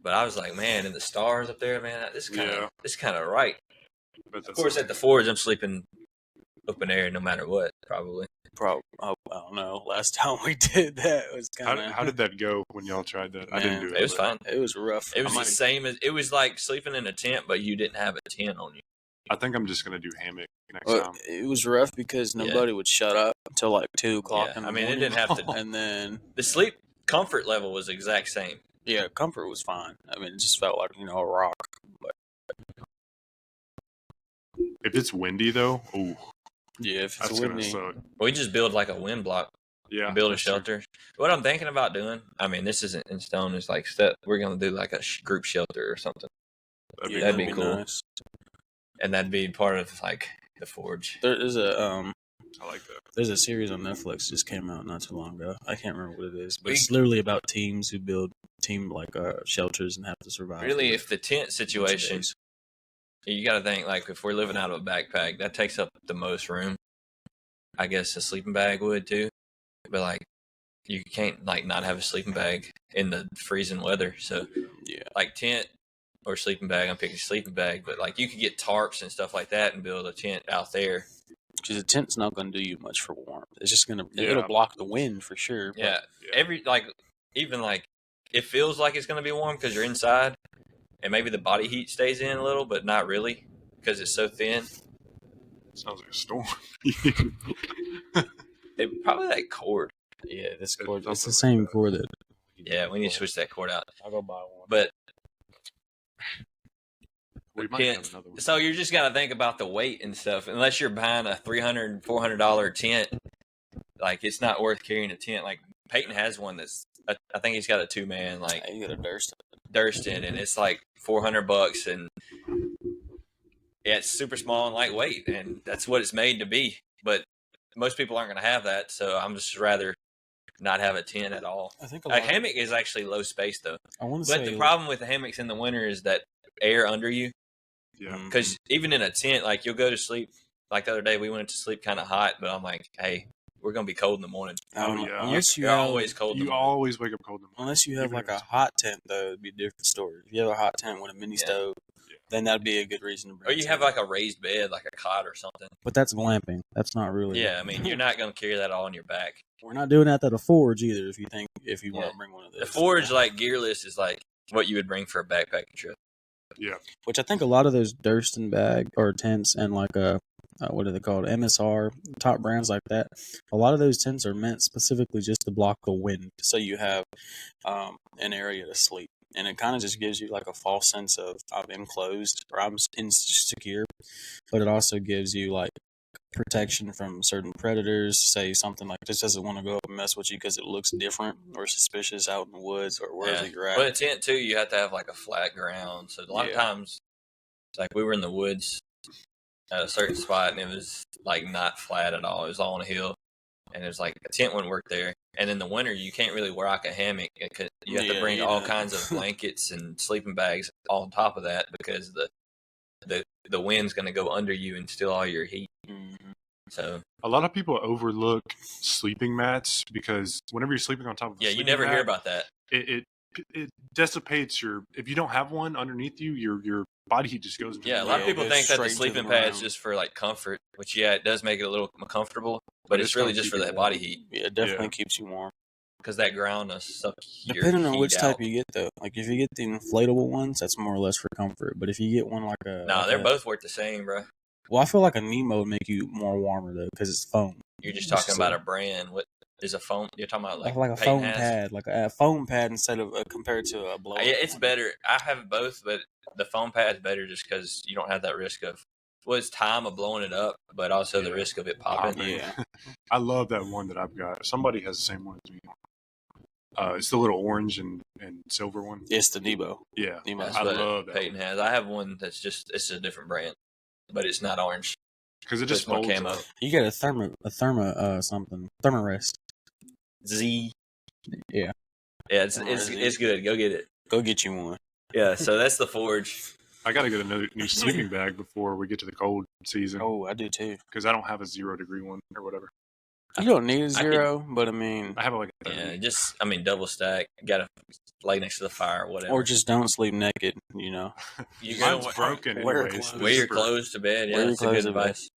But I was like, man, and the stars up there, man, this kind of right.
but
Of course, at the Forge, I'm sleeping open air no matter what, probably.
I don't know. Last time we did that was kind of.
how did that go when y'all tried that? I didn't do it.
It was
but
fun.
It was rough.
It was the same as it was like sleeping in a tent, but you didn't have a tent on you.
I think I'm just going to do hammock next
Well,
time.
it was rough because nobody would shut up until like 2 o'clock
Yeah,
in the
I mean,
morning.
it didn't have to.
And then
The sleep comfort level was the exact same.
yeah, comfort was fine. I mean, it just felt like a rock. But
If it's windy though, ooh,
yeah, if it's
that's going to
windy,
suck.
We just build like a wind block,
Yeah,
build a
that's true.
shelter. What I'm thinking about doing, I mean, this isn't in stone. It's like we're gonna do like a group shelter or something, that'd be cool.
nice.
and that'd be part of like the Forge.
There's a
I like that.
there's a series on Netflix just came out not too long ago. I can't remember what it is, but
We-
it's literally about teams who build shelters and have to survive.
Really,
for
if the tent
a bunch of
situation,
days.
you got to think like if we're living out of a backpack, that takes up the most room. I guess a sleeping bag would too, but like you can't like not have a sleeping bag in the freezing weather. So
Yeah,
like tent or sleeping bag, I'm picking sleeping bag, but like you could get tarps and stuff like that and build a tent out there.
because a tent's not going to do you much for warmth. It's just it'll
Yeah.
block the wind for sure. But
Yeah,
Yeah.
even it feels like it's going to be warm because you're inside, and maybe the body heat stays in a little, but not really because it's so thin.
Sounds like a storm.
It probably that cord.
yeah, this
It
cord.
felt
It's the
like
same
that.
cord that.
Yeah, we need to switch that cord out.
I'll go buy one.
But
We might
tent.
have another one.
So you're just got to think about the weight and stuff. Unless you're buying a $300, $400 tent, like it's not worth carrying a tent. Like Peyton has one that's, I think he's got a 2-man like
Hey, you got a Durst.
Durston, and it's like $400, and yeah, it's super small and lightweight, and that's what it's made to be. But most people aren't going to have that, so I'm just rather not have a tent at all.
I think
A hammock is actually low space though.
I want to
But
say
the problem with the hammocks in the winter is that air under you.
Yeah.
Because even in a tent, like you'll go to sleep. Like the other day, we went to sleep kind of hot, but I'm like, hey, we're gonna be cold in the morning.
Oh, yeah.
Unless you
You're
have,
always cold. in
You
the morning.
always wake up cold in the morning.
unless you have
Even
like
if
a
it's-
hot tent though, it'd be a different story. If you have a hot tent with a mini
Yeah.
stove,
Yeah.
then that'd be a good reason to bring.
Or
a
you
tent.
have like a raised bed, like a cot or something.
But that's glamping. That's not really.
Yeah, I mean, you're not gonna carry that all on your back.
We're not doing that at a forge either. If you want
Yeah.
to bring one of those.
The Forge like gear list is like what you would bring for a backpacking trip.
Yeah.
Which I think a lot of those Durston bag or tents and like what are they called? MSR top brands like that. A lot of those tents are meant specifically just to block the wind, so you have an area to sleep, and it kind of just gives you like a false sense of I'm enclosed or I'm insecure, but it also gives you like protection from certain predators. Say something like this doesn't want to go up and mess with you because it looks different or suspicious out in the woods or wherever
Yeah.
you're at.
But a tent too, you have to have like a flat ground. So a lot of
Yeah.
times, it's like we were in the woods at a certain spot, and it was like not flat at all. It was all on a hill, and it was like a tent wouldn't work there. And in the winter, you can't really rock a hammock. You have to bring all kinds of blankets and sleeping bags on top of that because the wind's going to go under you and steal all your heat.
Mm-hmm.
So
a lot of people overlook sleeping mats because whenever you're sleeping on top of
you never hear about that.
It dissipates if you don't have one underneath you, your body heat just goes.
Yeah, a lot of people think that the sleeping pad's just for like comfort, which it does make it a little comfortable, but it's really just for that body heat.
Yeah, it definitely keeps you warm.
Because that ground will suck your
Depending on which type
out.
you get, though. Like, if you get the inflatable ones, that's more or less for comfort. But if you get one like a...
No, they're both worth the same, bro.
Well, I feel like a Nemo would make you more warmer, though, because it's foam.
You're just talking about a brand. What is a foam? You're talking about
like a foam pad. Like a foam pad instead of compared to a blow.
Yeah, it's better. I have both, but the foam pad's better just because you don't have that risk of... Well, it's time of blowing it up, but also the risk of it popping.
Yeah.
I love that one that I've got. Somebody has the same one as me. It's the little orange and silver one.
It's the Nebo.
Yeah.
Nebo.
That's
I
what
love that
Peyton has. I have one that's it's a different brand, but it's not orange.
Because it just
more
folds
camo.
up.
You get a Thermarest.
Z.
Yeah.
Yeah, it's good. Go get it.
Go get you one.
Yeah, so that's the Forge.
I got to get a new sleeping bag before we get to the cold season.
Oh, I do too.
Because I don't have a 0 degree one or whatever.
You don't need a 0, but I mean...
I have like a 30.
Yeah, double stack. Got to lay next to the fire or whatever.
Or just don't sleep naked, you know.
Mine's broken
wear
anyways.
Wear your clothes to bed. Yeah, that's a good advice.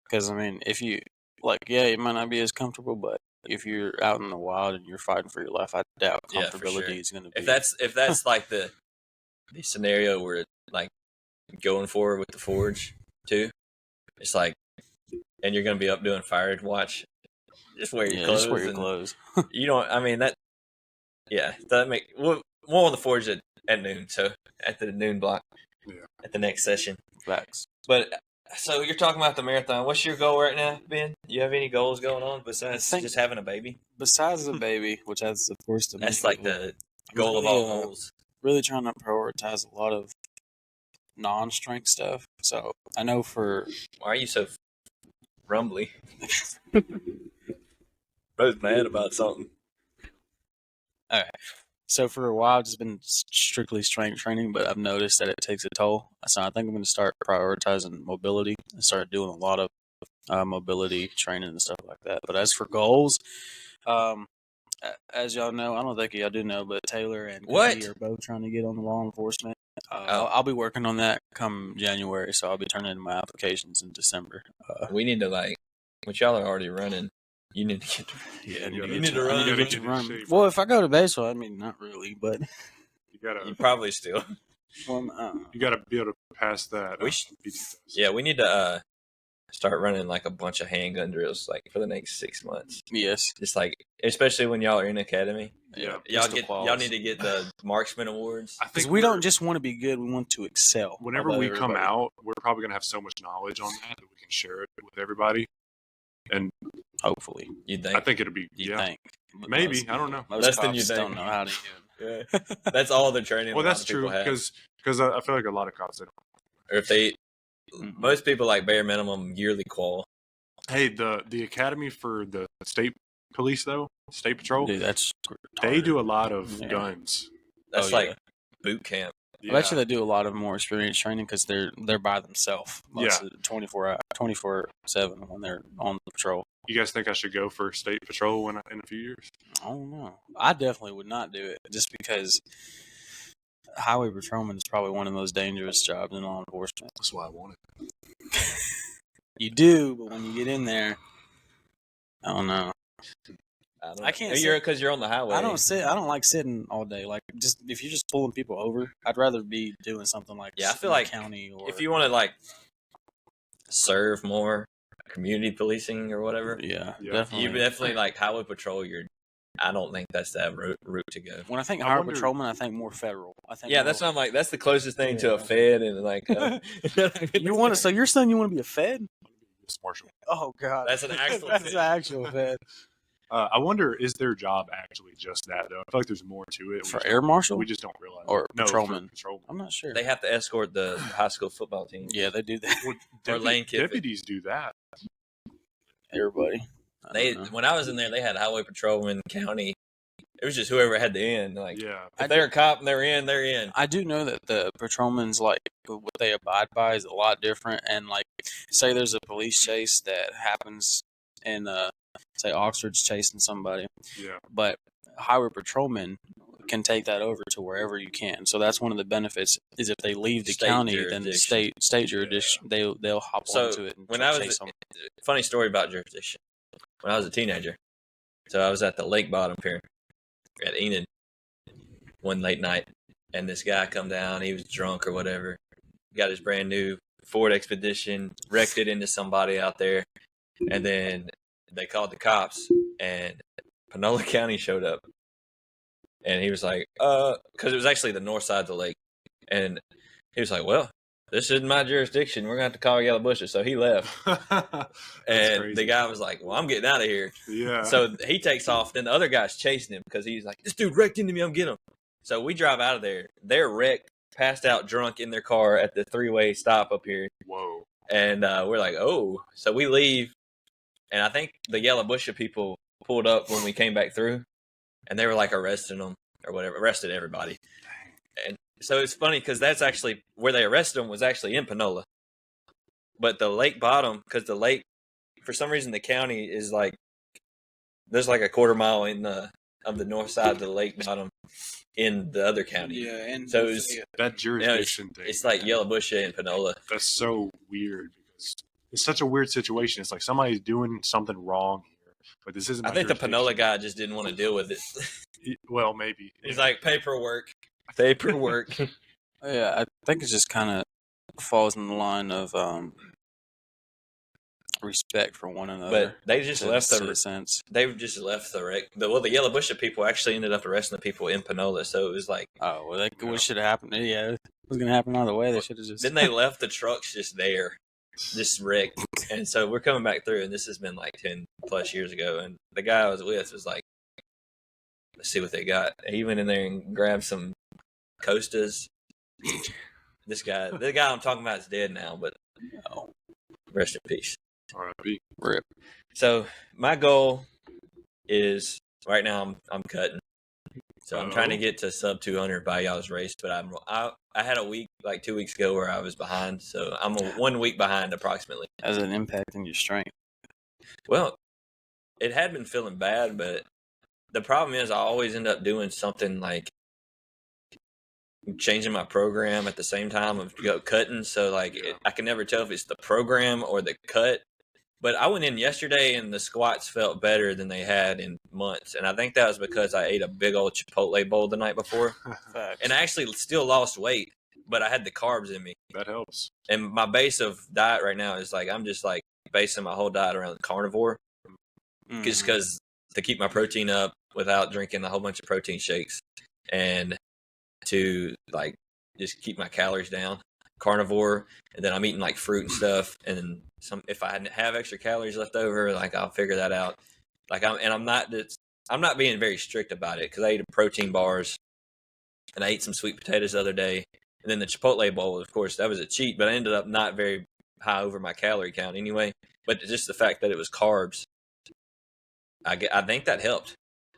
Because, I mean, if you... Like, yeah, it might not be as comfortable, but if you're out in the wild and you're fighting for your life, I doubt comfortability is going to be...
If that's like the scenario where, like, going forward with the Forge, too, it's like... And you're going to be up doing fire watch. Just wear your clothes.
Just wear your clothes.
You don't. I mean that. Yeah, that make more on the Forge at noon. So at the noon block. Yeah. At the next session.
Facts.
But so you're talking about the marathon. What's your goal right now, Ben? You have any goals going on besides just having a baby?
Besides the baby, which has of course
that's like the goal of all goals.
Really trying to prioritize a lot of non-strength stuff. So I know for...
Why are you so rumbly? Both mad about something.
All right. So for a while, I've just been strictly strength training, but I've noticed that it takes a toll. So I think I'm going to start prioritizing mobility and start doing a lot of mobility training and stuff like that. But as for goals, as y'all know, I don't think y'all do know, but Taylor and Cody are both trying to get on the law enforcement. I'll be working on that come January, so I'll be turning in my applications in December.
We need to which y'all are already running. You need to get.
You
need to run.
Well, if I go to baseball, I mean, not really, but
you probably still.
Well,
you got to be able to pass that.
We need to start running like a bunch of handgun drills for the next 6 months.
Yes,
just especially when y'all are in academy.
Yeah,
y'all need to get the marksman awards.
I think we don't just want to be good; we want to excel.
Whenever we come out, we're probably gonna have so much knowledge on that we can share it with everybody. And
hopefully,
I
think it'll be.
Think.
Maybe I don't know.
Most cops don't know how to.
Yeah, that's all the training.
Well, that's true because I feel like a lot of cops don't.
Or if they, most people like bare minimum yearly qual.
Hey, the academy for the state police though, state patrol.
Dude,
they do a lot of guns.
That's boot camp.
Yeah. I bet you they do a lot of more experience training because they're by themselves. 24/7 when they're on the patrol.
You guys think I should go for state patrol in a few years?
I don't know. I definitely would not do it just because highway patrolman is probably one of the most dangerous jobs in law enforcement.
That's why I want it.
You do, but when you get in there, I don't know. I can't.
Because you're on the highway.
I don't like sitting all day. Like, just if you're just pulling people over, I'd rather be doing something like
I feel like
county or
if you want to serve more community policing or whatever.
Yeah. Definitely.
You definitely highway patrol. I don't think that's that route to go.
When I think highway patrolman, I think more federal.
That's what I'm like. That's the closest thing to a Fed and
you want to? So you're saying you want to be a Fed?
Marshal.
Oh God,
that's an actual.
That's an actual Fed.
I wonder, is their job actually just that, though? I feel like there's more to it.
For air marshal?
We just don't realize.
Or patrolman.
I'm
not sure.
They have to escort the high school football team.
Yeah, they do that.
Well, deputies do that.
Everybody.
When I was in there, they had highway patrolman, county. It was just whoever had the end. Like,
Yeah.
if they're a cop and they're in, they're in.
I do know that the patrolmen's like what they abide by is a lot different. And like, say there's a police chase that happens in, say Oxford's chasing somebody,
Yeah.
but highway patrolmen can take that over to wherever you can. So that's one of the benefits is if they leave the
State
county, then the
jurisdiction.
state jurisdiction they'll hop onto it and
when I was
chase them.
funny story about jurisdiction. When I was a teenager, so I was at the lake bottom here at Enid one late night, and this guy come down. He was drunk or whatever. Got his brand new Ford Expedition, wrecked it into somebody out there, and then they called the cops, and Panola County showed up, and he was like, because it was actually the north side of the lake, and he was like, well, this isn't my jurisdiction. We're going to have to call Yellow Bushes. So he left. And
crazy.
the guy was like, well, I'm getting out of here.
Yeah.
So he takes off. Then the other guy's chasing him because he's like, this dude wrecked into me. I'm getting him. So we drive out of there. They're wrecked, passed out, drunk in their car at the three-way stop up here.
Whoa.
And we're like, oh. So we leave. And I think the Yellow Bushes people pulled up when we came back through. And they were like arresting them or whatever. Arrested everybody. And so it's funny because that's actually where they arrested him was actually in Panola. But the lake bottom, because the lake, for some reason, the county is like, there's like a quarter mile in of the north side of the lake bottom in the other county.
Yeah, and
so it was,
that jurisdiction thing.
It's like Yellow Bushes and Panola.
That's so weird because it's such a weird situation. It's like somebody's doing something wrong here, but this isn't.
I think the Panola guy just didn't want to deal with it.
Well, maybe.
He's like, paperwork.
Yeah, I think it just kind of falls in the line of respect for one another.
But they just left
sense.
They just left the wreck. The Yellow Bushes people actually ended up arresting the people in Panola. So it was like,
oh well, what should have happened? Yeah, it was gonna happen either way. They should have just.
Then they left the trucks just there, just wrecked. And so we're coming back through, and this has been like 10 plus years ago. And the guy I was with was like, let's see what they got. He went in there and grabbed some Costas. The guy I'm talking about is dead now, but rest in peace.
R.I.P.
Rip. So my goal is right now I'm cutting. So I'm trying to get to sub 200 by y'all's race, but I had a week like 2 weeks ago where I was behind, so I'm 1 week behind approximately.
Has an impact on your strength?
Well, it had been feeling bad, but the problem is I always end up doing something like changing my program at the same time of cutting. So like I can never tell if it's the program or the cut. But I went in yesterday and the squats felt better than they had in months. And I think that was because I ate a big old Chipotle bowl the night before. And I actually still lost weight, but I had the carbs in me.
That helps.
And my base of diet right now is like, I'm just like basing my whole diet around carnivore. Just because to keep my protein up without drinking a whole bunch of protein shakes. And to like just keep my calories down. Carnivore, and then I'm eating like fruit and stuff, and if I have extra calories left over, like I'll figure that out. Like I'm not being very strict about it because I ate protein bars and I ate some sweet potatoes the other day, and then the Chipotle bowl, of course, that was a cheat, but I ended up not very high over my calorie count anyway. But just the fact that it was carbs, I think that helped.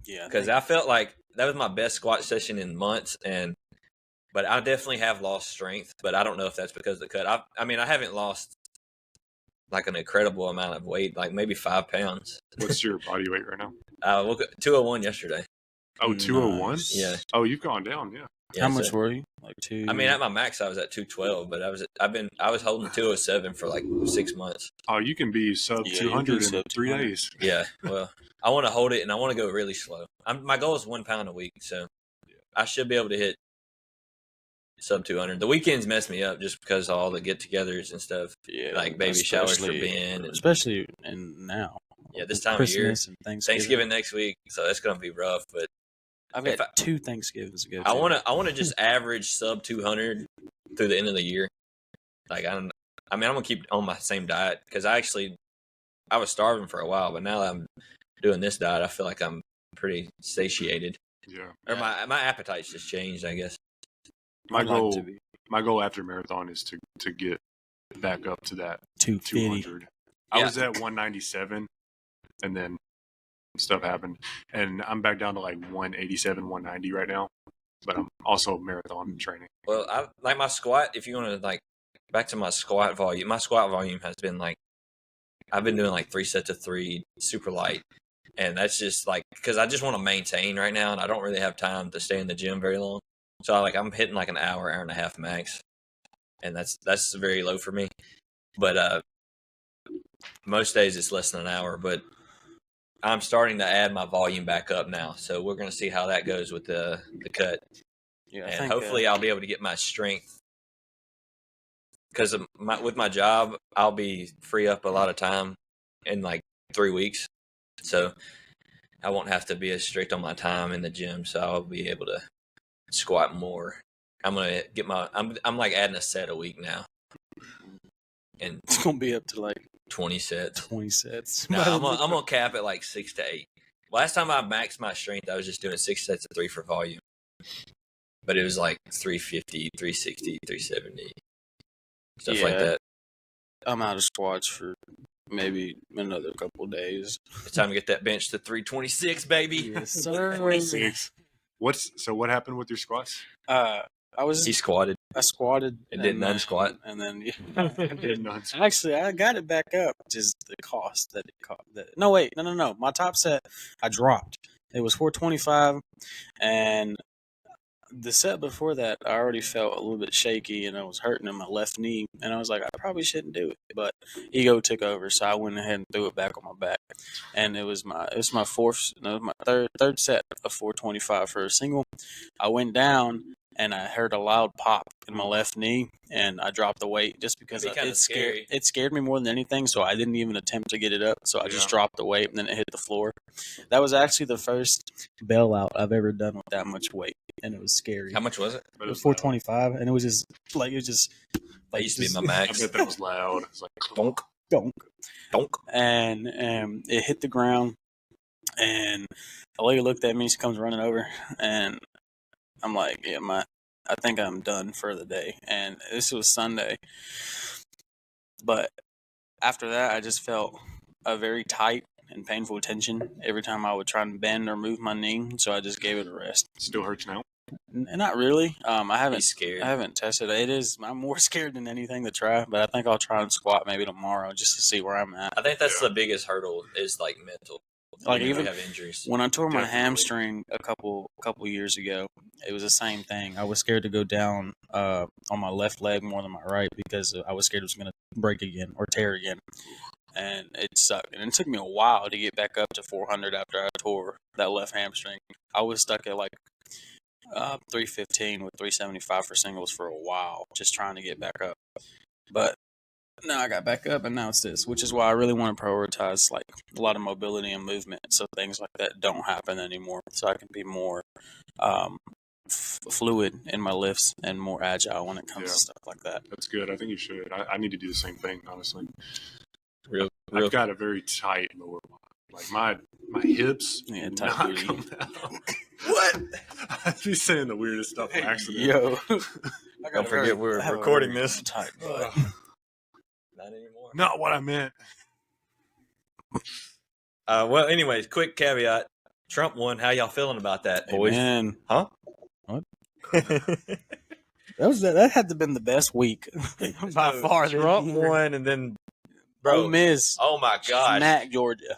Yeah,
because I felt like that was my best squat session in months, but I definitely have lost strength, but I don't know if that's because of the cut. I mean, I haven't lost like an incredible amount of weight, like maybe 5 pounds.
What's your body weight right now?
I woke up 201 yesterday.
Oh, 201?
Nice.
Yeah.
Oh, you've gone down, yeah.
How much were you? Like 2?
I mean, at my max, I was at 212, but I was holding 207 for like 6 months.
Oh, you can be sub 200 in 3 days.
Yeah. Well, I want to hold it and I want to go really slow. My goal is 1 pound a week, so I should be able to hit sub 200. The weekends mess me up just because of all the get-togethers and stuff. Yeah, like baby showers for Ben,
especially now.
Yeah, this time
Christmas
of year,
and
Thanksgiving next week, so that's gonna be rough. But
I've got 2 Thanksgivings to go.
I want to just average sub 200 through the end of the year. Like I'm gonna keep on my same diet because I was starving for a while, but now that I'm doing this diet, I feel like I'm pretty satiated.
Yeah,
or my appetite's just changed, I guess.
My goal after marathon is to get back up to that 200. I was at 197 and then stuff happened, and I'm back down to like 187, 190 right now. But I'm also marathon training.
Well, I like my squat. If you want to like back to my squat volume has been like I've been doing like 3 sets of 3 super light, and that's just like because I just want to maintain right now, and I don't really have time to stay in the gym very long. So I'm hitting like an hour and a half max, and that's very low for me. But most days it's less than an hour. But I'm starting to add my volume back up now, so we're gonna see how that goes with the cut.
Yeah,
and hopefully I'll be able to get my strength because with my job, I'll be free up a lot of time in like 3 weeks. So I won't have to be as strict on my time in the gym. So I'll be able to squat more. I'm going to get I'm like adding a set a week now. And
it's going to be up to like
20 sets.
20 sets.
No, I'm going to cap at like 6 to 8. Last time I maxed my strength, I was just doing 6 sets of 3 for volume. But it was like 350, 360, 370. Stuff like that.
I'm out of squats for maybe another couple of days.
It's time to get that bench to 326, baby.
Yes, sir.
26. What happened with your squats?
He squatted.
I squatted.
It did none squat.
And then
Did none.
actually I got it back up. Just the cost that it cost. No, wait, no. My top set I dropped. It was 425, and the set before that, I already felt a little bit shaky and I was hurting in my left knee. And I was like, I probably shouldn't do it. But ego took over, so I went ahead and threw it back on my back. And it was my third set of 425 for a single. I went down and I heard a loud pop in my left knee, and I dropped the weight just because it scared me more than anything. So I didn't even attempt to get it up. So I just dropped the weight, and then it hit the floor. That was actually the first bailout I've ever done with that much weight, and it was scary.
How much was it?
It was 425, and it was just like
That used to be my max.
I bet that was loud. It's like
donk,
donk,
donk,
and it hit the ground, and the lady looked at me. She comes running over, and I'm like, yeah, I think I'm done for the day. And this was Sunday. But after that, I just felt a very tight and painful tension every time I would try and bend or move my knee. So I just gave it a rest.
Still hurts now?
Not really. I haven't
scared.
I haven't tested it. I'm more scared than anything to try, but I think I'll try and squat maybe tomorrow just to see where I'm at.
I think that's the biggest hurdle is like mental.
Like even
have injuries.
When I tore my hamstring a couple years ago, it was the same thing. I was scared to go down on my left leg more than my right because I was scared it was going to break again or tear again, and it sucked. And it took me a while to get back up to 400 after I tore that left hamstring. I was stuck at like 315 with 375 for singles for a while, just trying to get back up. But now I got back up, and now it's this, which is why I really want to prioritize like a lot of mobility and movement, so things like that don't happen anymore. So I can be more fluid in my lifts and more agile when it comes to stuff like that.
That's good. I think you should. I need to do the same thing, honestly.
Real.
I've got a very tight lower body. Like my hips.
Yeah,
do
tight
not
booty.
come down.
What?
I'd be saying the weirdest stuff on accident.
Yo,
Don't forget we're recording this.
Tight butt.
Not anymore.
Not what I meant.
Well, anyways, quick caveat. Trump won. How y'all feeling about that, boys?
Man,
Huh?
What? That had to have been the best week by far.
Trump won, and then, bro,
Ole Miss.
Oh my gosh,
Smack Georgia.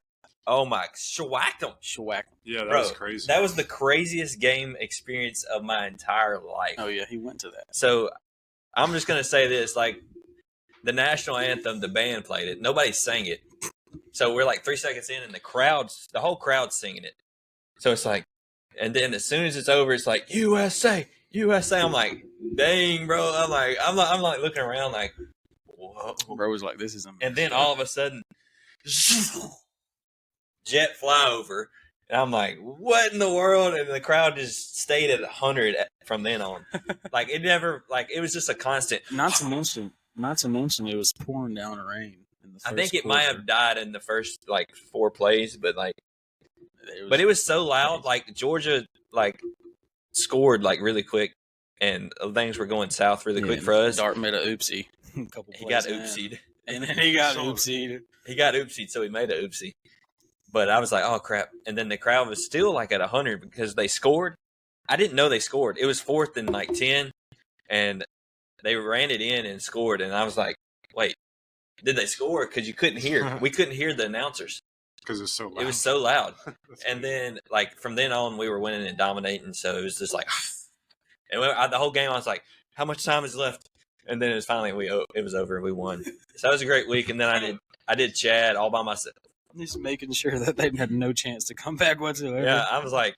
oh my, shellacked them.
Shellac.
Yeah, that
Bro,
was crazy.
That was the craziest game experience of my entire life.
Oh yeah, he went to that.
So I'm just gonna say this: like the national anthem, the band played it. Nobody sang it. So we're like 3 seconds in, and the whole crowd's singing it. So it's like, and then as soon as it's over, it's like USA, USA. I'm like, dang, bro. I'm like looking around, like, whoa.
Bro was like, this is amazing.
And then all of a sudden, jet flyover, and I'm like, what in the world? And the crowd just stayed at 100 from then on. Like it never, like it was just a constant.
Not to mention, it was pouring down rain. In the
I
first
think it
quarter.
might have died in the first like 4 plays, but like, it was so loud. Like Georgia, like scored like really quick, and things were going south really quick for us.
Dart made a oopsie.
He got oopsied,
and then he got
So-
oopsied.
He got oopsied, so he made a oopsie. But I was like, oh crap! And then the crowd was still like at 100 because they scored. I didn't know they scored. It was 4th and like 10, and they ran it in and scored. And I was like, wait, did they score? Because you couldn't hear. We couldn't hear the announcers
because it's so loud.
It was so loud. And then like from then on, we were winning and dominating. So it was just like, and the whole game I was like, how much time is left? And then it was finally it was over. We won. So that was a great week. And then I did Chad all by myself.
Just making sure that they had no chance to come back whatsoever.
Yeah, I was like,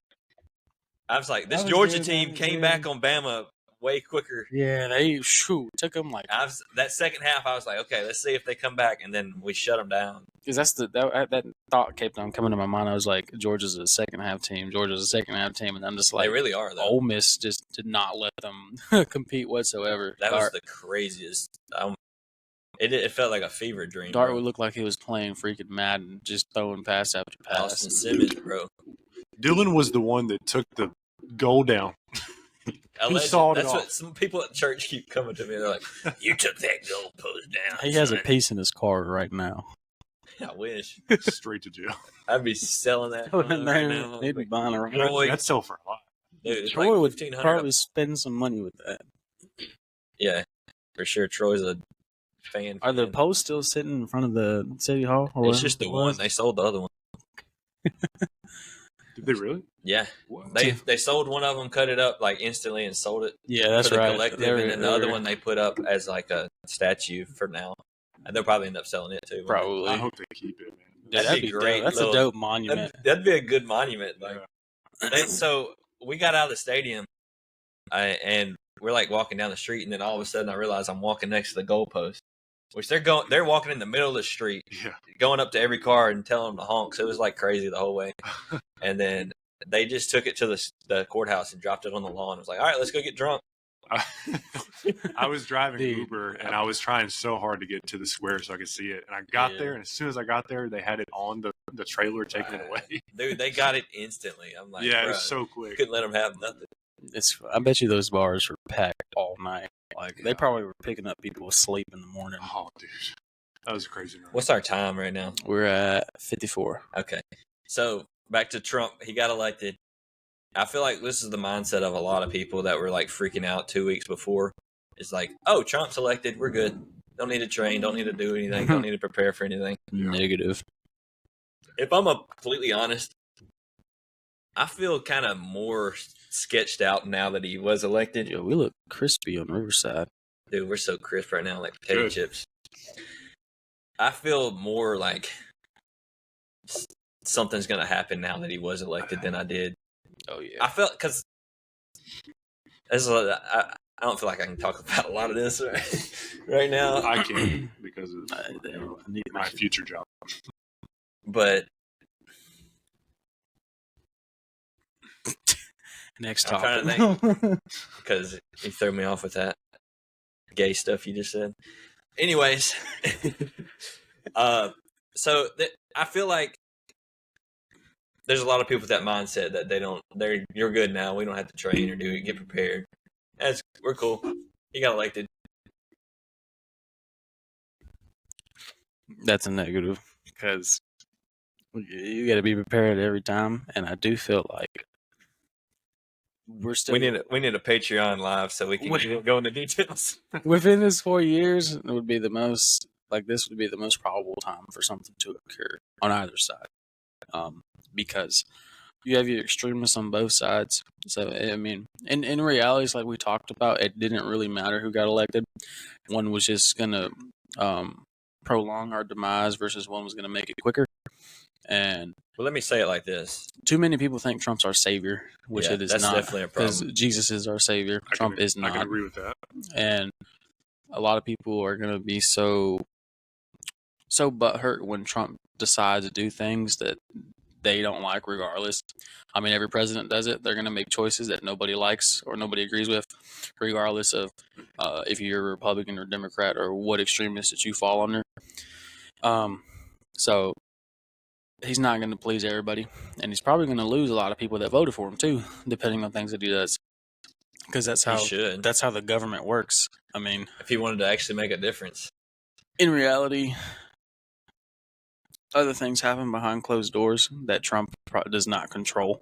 this Georgia team came back on Bama way quicker.
Yeah, they took them like
that second half. I was like, okay, let's see if they come back, and then we shut them down.
Because that thought kept on coming to my mind. I was like, Georgia's a second half team. And I'm just like,
they really are though.
Ole Miss just did not let them compete whatsoever.
That was the craziest. It felt like a fever dream.
Dart would look like he was playing freaking Madden, just throwing pass after pass.
Austin Simmons, bro.
Dylan was the one that took the goal down.
That's what some people at church keep coming to me. They're like, "You took that goalpost down."
He has a piece in his car right now.
I wish.
Straight to jail.
I'd be selling that right now.
They'd be buying a
Troy, that'd sell for a lot.
Dude,
Troy
like
would probably spend some money with that.
Yeah, for sure. Troy's a fan.
Are the posts still sitting in front of the city hall?
It's just the one. They sold the other one.
Did they really?
Yeah. What? They sold one of them, cut it up like instantly, and sold it.
Yeah, that's
for the
right.
Collective, and then the other one they put up as like a statue for now. And they'll probably end up selling it too.
Probably.
I hope they keep it, man.
Yeah, that'd be great. That's a dope monument.
That'd be a good monument. Like, so we got out of the stadium, and we're like walking down the street, and then all of a sudden I realize I'm walking next to the goalpost, which they're walking in the middle of the street, going up to every car and telling them to honk. So it was like crazy the whole way. And then they just took it to the courthouse and dropped it on the lawn. It was like, all right, let's go get drunk.
I was driving Uber, and I was trying so hard to get to the square so I could see it. And I got there, and as soon as I got there, they had it on the trailer, taking it away.
Dude, they got it instantly. I'm like,
yeah, it was so quick.
Couldn't let them have nothing.
I bet you those bars were packed all night. Like they probably were picking up people asleep in the morning.
Oh, dude, that was crazy.
What's our time right now?
We're at 54.
Okay, so back to Trump. He got elected. I feel like this is the mindset of a lot of people that were like freaking out 2 weeks before. It's like, oh, Trump's elected. We're good. Don't need to train. Don't need to do anything. Don't need to prepare for anything.
Negative.
If I'm completely honest, I feel kind of more sketched out now that he was elected.
Yeah, we look crispy on Riverside.
Dude, we're so crisp right now, like potato chips. I feel more like something's going to happen now that he was elected than I did.
Oh, yeah.
I felt because I don't feel like I can talk about a lot of this right now.
I can't because of my future job.
But
next topic.
Because you threw me off with that gay stuff you just said. Anyways, so I feel like there's a lot of people with that mindset that you're good now. We don't have to train or do it. Get prepared. We're cool. He got elected.
That's a negative because you got to be prepared every time, and I do feel like we're still.
We need a Patreon live so we can go into details.
Within this 4 years, it would be the most this would be the most probable time for something to occur on either side, because you have your extremists on both sides. So I mean, in reality, it's like we talked about. It didn't really matter who got elected. One was just gonna prolong our demise versus one was going to make it quicker. And
well, let me say it like this:
too many people think Trump's our savior, which it is
that's
not.
Definitely a problem.
Because Jesus is our savior. Trump is not.
I can agree with that.
And a lot of people are going to be so butthurt when Trump decides to do things that they don't like, regardless. I mean, every president does it. They're going to make choices that nobody likes or nobody agrees with, regardless of if you're a Republican or Democrat or what extremist that you fall under. So he's not going to please everybody, and he's probably going to lose a lot of people that voted for him too, depending on things that he does. Because that's how the government works. I mean,
if he wanted to actually make a difference,
in reality, other things happen behind closed doors that Trump does not control.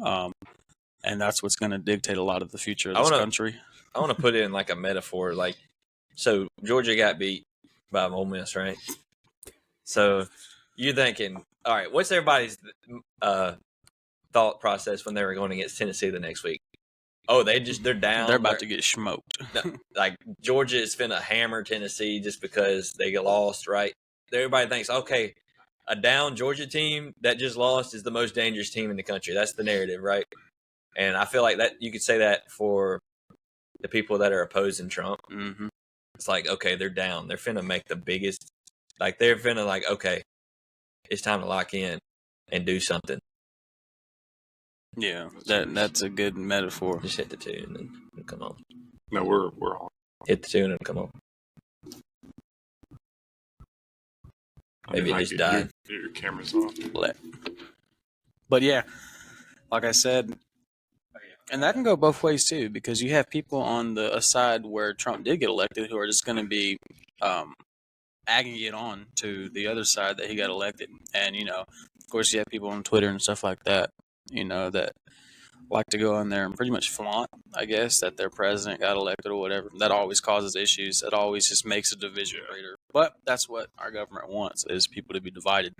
And that's what's going to dictate a lot of the future of this country.
I want to put it in like a metaphor. Like, so Georgia got beat by Ole Miss, right? So you're thinking, all right, what's everybody's thought process when they were going against Tennessee the next week? Oh, they're down.
They're about to get smoked.
Like, Georgia is finna hammer Tennessee just because they get lost, right? Everybody thinks, okay, a down Georgia team that just lost is the most dangerous team in the country. That's the narrative, right? And I feel like that you could say that for the people that are opposing Trump.
Mm-hmm.
It's like, okay, they're down. They're finna make the biggest, like, they're finna, like, okay, it's time to lock in and do something.
Yeah, that's a good metaphor.
Just hit the tune and then it'll come on.
No, we're on.
Hit the tune and it'll come on. Maybe it just died.
Your camera's off.
But yeah, like I said, and that can go both ways too, because you have people on the side where Trump did get elected who are just going to be agging it on to the other side that he got elected. And, of course, you have people on Twitter and stuff like that, that like to go in there and pretty much flaunt, I guess, that their president got elected or whatever. That always causes issues. It always just makes a division greater. But that's what our government wants, is people to be divided.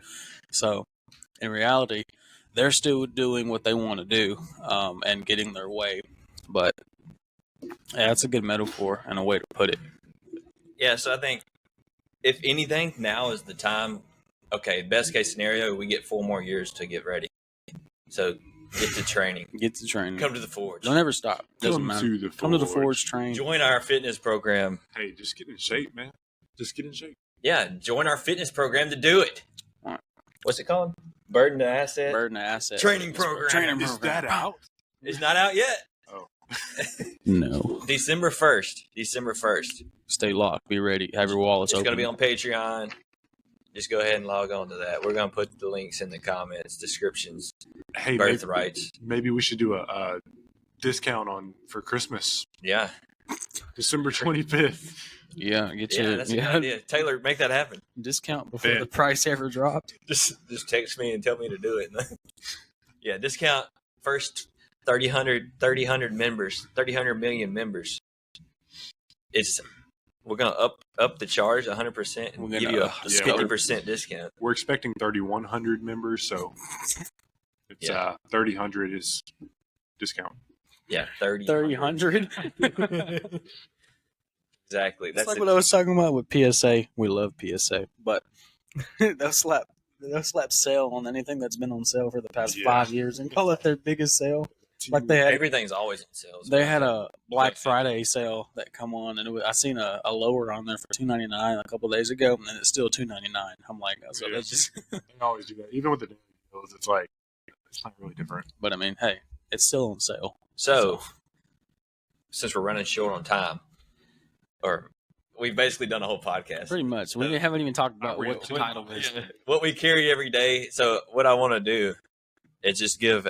So, in reality, they're still doing what they want to do and getting their way. But yeah, that's a good metaphor and a way to put it.
Yeah, so I think, if anything, now is the time. Okay, best case scenario, we get 4 more years to get ready. So get to training. Come to the Forge.
Don't ever stop. Doesn't matter. Come to the Forge, train.
Join our fitness program.
Hey, just get in shape, man. Just get in shape.
Yeah, join our fitness program to do it.
Right.
What's it called? Burden to Asset?
Burden to Asset.
Training program.
Is that out?
It's not out yet.
Oh.
No.
December 1st.
Stay locked. Be ready. Have your wallets
open. It's going to be on Patreon. Just go ahead and log on to that. We're going to put the links in the comments, descriptions, birthrights.
Maybe we should do a discount for Christmas.
Yeah.
December 25th.
Yeah,
that's a good idea. Taylor, make that happen.
Discount before the price ever dropped.
Just text me and tell me to do it. Yeah, discount first 300 members, 300 million members. We're gonna up the charge 100% and give you a 50% discount.
We're expecting 3,100 members, so it's 3,000 is discount.
Yeah,
3,000.
Exactly.
That's like what I was talking about with PSA. We love PSA, but they'll slap sale on anything that's been on sale for the past 5 years and call it their biggest sale. Like
everything's always on sale.
They had a Black Friday sale that come on, and I seen a lower on there for $2.99 a couple of days ago, and it's still $2.99. I'm like, so that's just
they always do that. Even with the deals, it's like it's not really different.
But I mean, hey, it's still on sale.
So since we're running short on time, or we've basically done a whole podcast.
Pretty much. We haven't even talked about what the title is.
What we carry every day. So what I want to do is just give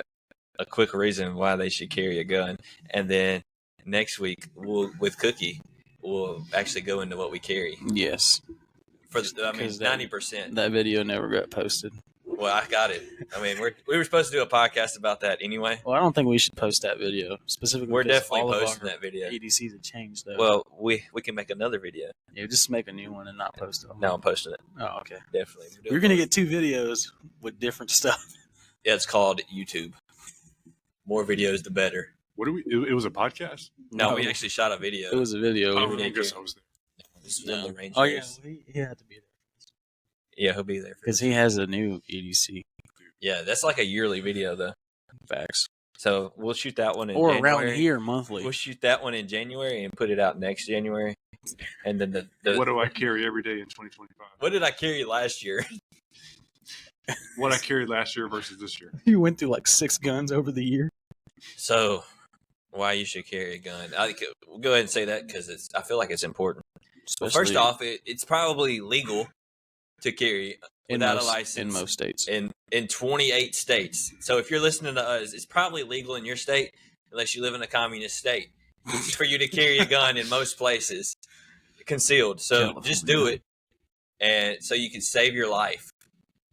a quick reason why they should carry a gun. And then next week, with Cookie, we'll actually go into what we carry.
Yes.
90%.
That video never got posted.
Well, I got it. I mean, we were supposed to do a podcast about that anyway.
Well, I don't think we should post that video specifically.
We're definitely posting that video.
EDCs have changed though.
Well, we can make another video.
Yeah, just make a new one and not post it.
No, I'm posting it.
Oh, okay.
Definitely.
You're gonna get 2 videos with different stuff.
Yeah, it's called YouTube. More videos, the better.
What do we? It was a podcast.
No, we actually shot a video.
It was a video.
I guess I was there.
This is the range.
Oh yeah, he had to be there.
Yeah, he'll be there
because he has a new EDC.
Yeah, that's like a yearly video though.
Facts.
So we'll shoot that one in January.
Around here monthly.
We'll shoot that one in January and put it out next January. And then the
what do I carry every day in 2025?
What did I carry last year?
What I carried last year versus this year.
You went through like 6 guns over the year.
So why you should carry a gun? We'll go ahead and say that because I feel like it's important. Well, first off, it's probably legal to carry without a license
in most states.
In 28 states. So if you're listening to us, it's probably legal in your state unless you live in a communist state for you to carry a gun in most places concealed. So just do it, and so you can save your life.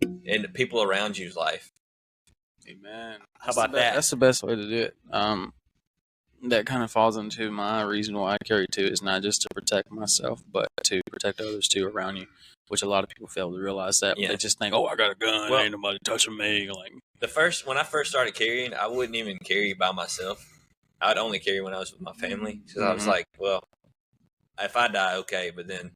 and the people around you's life.
Amen.
How about that?
That's the best way to do it. That kind of falls into my reason why I carry too. Is not just to protect myself, but to protect others too around you. Which a lot of people fail to realize that.
Yeah.
They just think, "Oh, I got a gun.
Well,
ain't nobody touching me." Like
when I first started carrying, I wouldn't even carry by myself. I'd only carry when I was with my family because I was like, well, if I die, okay, but then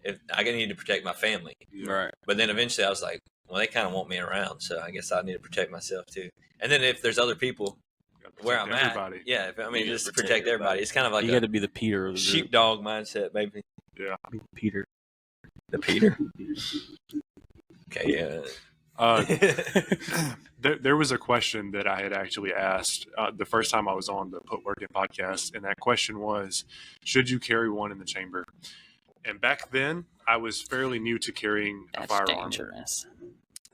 if I need to protect my family,
right.
But then eventually I was like, well, they kind of want me around, so I guess I need to protect myself too. And then if there's other people where I'm
everybody.
at, yeah, just protect everybody. It's kind of like
you got to be the Peter of the group.
sheepdog mindset, maybe.
Yeah,
Peter.
The Peter. Okay, yeah.
There was a question that I had actually asked the first time I was on the Put Work In podcast, and that question was, should you carry one in the chamber? And back then, I was fairly new to carrying a firearm.
Dangerous.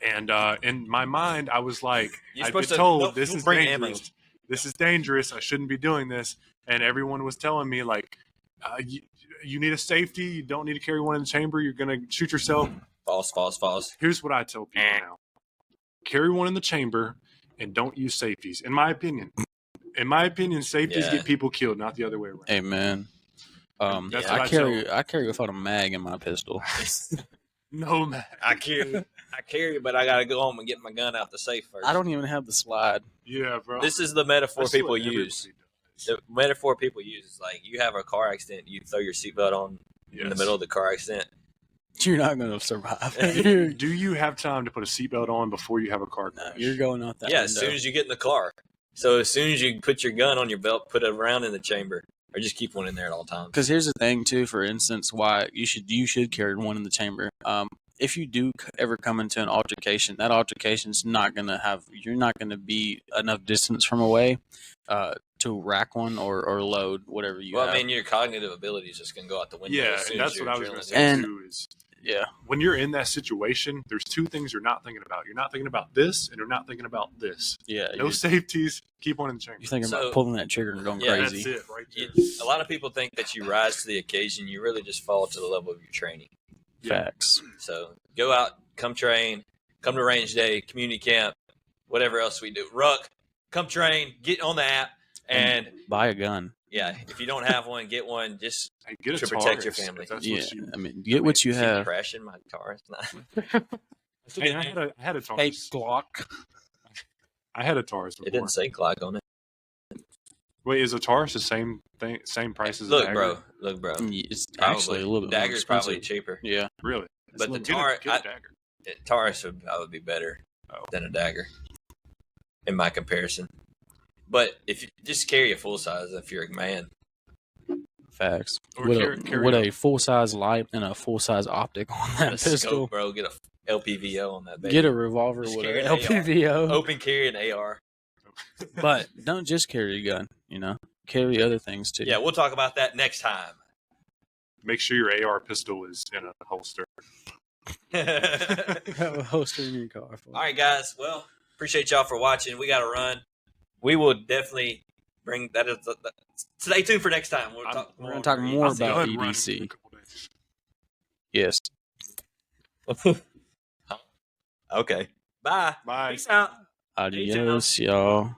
And in my mind, I was like,
You're
I've been
supposed to-
told
nope,
this
don't
is
bring
dangerous.
ammo.
This is dangerous. I shouldn't be doing this. And everyone was telling me, like, you need a safety. You don't need to carry one in the chamber. You're going to shoot yourself.
False.
Here's what I tell people now. Carry one in the chamber and don't use safeties. In my opinion, safeties get people killed, not the other way around.
Amen.
That's
I
what
carry without a mag in my pistol.
No, man.
I carry, but I got to go home and get my gun out the safe first.
I don't even have the slide.
Yeah, bro.
This is the metaphor
That's
people
what
use.
everybody
The metaphor people use is like, you have a car accident, you throw your seatbelt on in the
Yes.
middle of the car accident.
You're not going to survive.
Do you have time to put a seatbelt on before you have a car crash?
You're going out that
Yeah,
window.
as soon as you get in the car. So as soon as you put your gun on your belt, put it around in the chamber, or just keep one in there at all times.
Because here's the thing, too. For instance, why you should carry one in the chamber. If you do ever come into an altercation, that altercation's not gonna have. You're not gonna be enough distance from away to rack one or load whatever you have.
I mean, your cognitive ability is just gonna go out the window.
Yeah,
as soon
and
as
that's
your
what I was going
adrenaline's
to say
And-
too. Is
yeah.
when you're in that situation, there's two things you're not thinking about. You're not thinking about this, and you're not thinking about this.
Yeah.
No safeties. Keep one in the chamber.
You're thinking
So-
about pulling that trigger and going
Yeah,
That's
crazy.
it, right there.
A lot of people think that you rise to the occasion. You really just fall to the level of your training.
Facts.
So go out, come train, come to range day, community camp, whatever else we do. Ruck, come train, get on the app, and
Buy a gun.
yeah, if you don't have one, get one. Just
Hey, get a
to protect
Taurus,
your family.
if that's
Yeah.
what you-
I mean, get what you
see
have.
crashing my car. It's not.
Hey, I had a Taurus.
Glock.
I had a Taurus before.
It didn't say Glock on it.
Wait, is a Taurus the same thing? Same price as a
Look,
dagger?
bro.
It's
Probably.
actually a little bit more
Dagger's probably
expensive.
cheaper.
Yeah.
Really?
But the
Get a
Taurus,
dagger.
Taurus would probably be better
Oh.
than a dagger, in my comparison. But if you just carry a full size, if you're a man,
Facts.
Or
With,
carry
with
a-
a full size light and a full size optic on
get
that
a
pistol.
scope, bro. Get a LPVO on that baby.
Get a revolver
Just
with
carry
an
an AR.
LPVO.
Open carry an AR.
But don't just carry a gun, Carry other things too.
Yeah, we'll talk about that next time.
Make sure your AR pistol is in a holster.
Have a holster in your car.
All right, guys. Well, appreciate y'all for watching. We got to run. We will definitely bring that. Stay tuned for next time. We're
gonna talk more
I'll go
about
ahead and run
EDC.
in a couple days.
Yes.
Okay. Bye.
Bye.
Peace out.
Adios, y'all.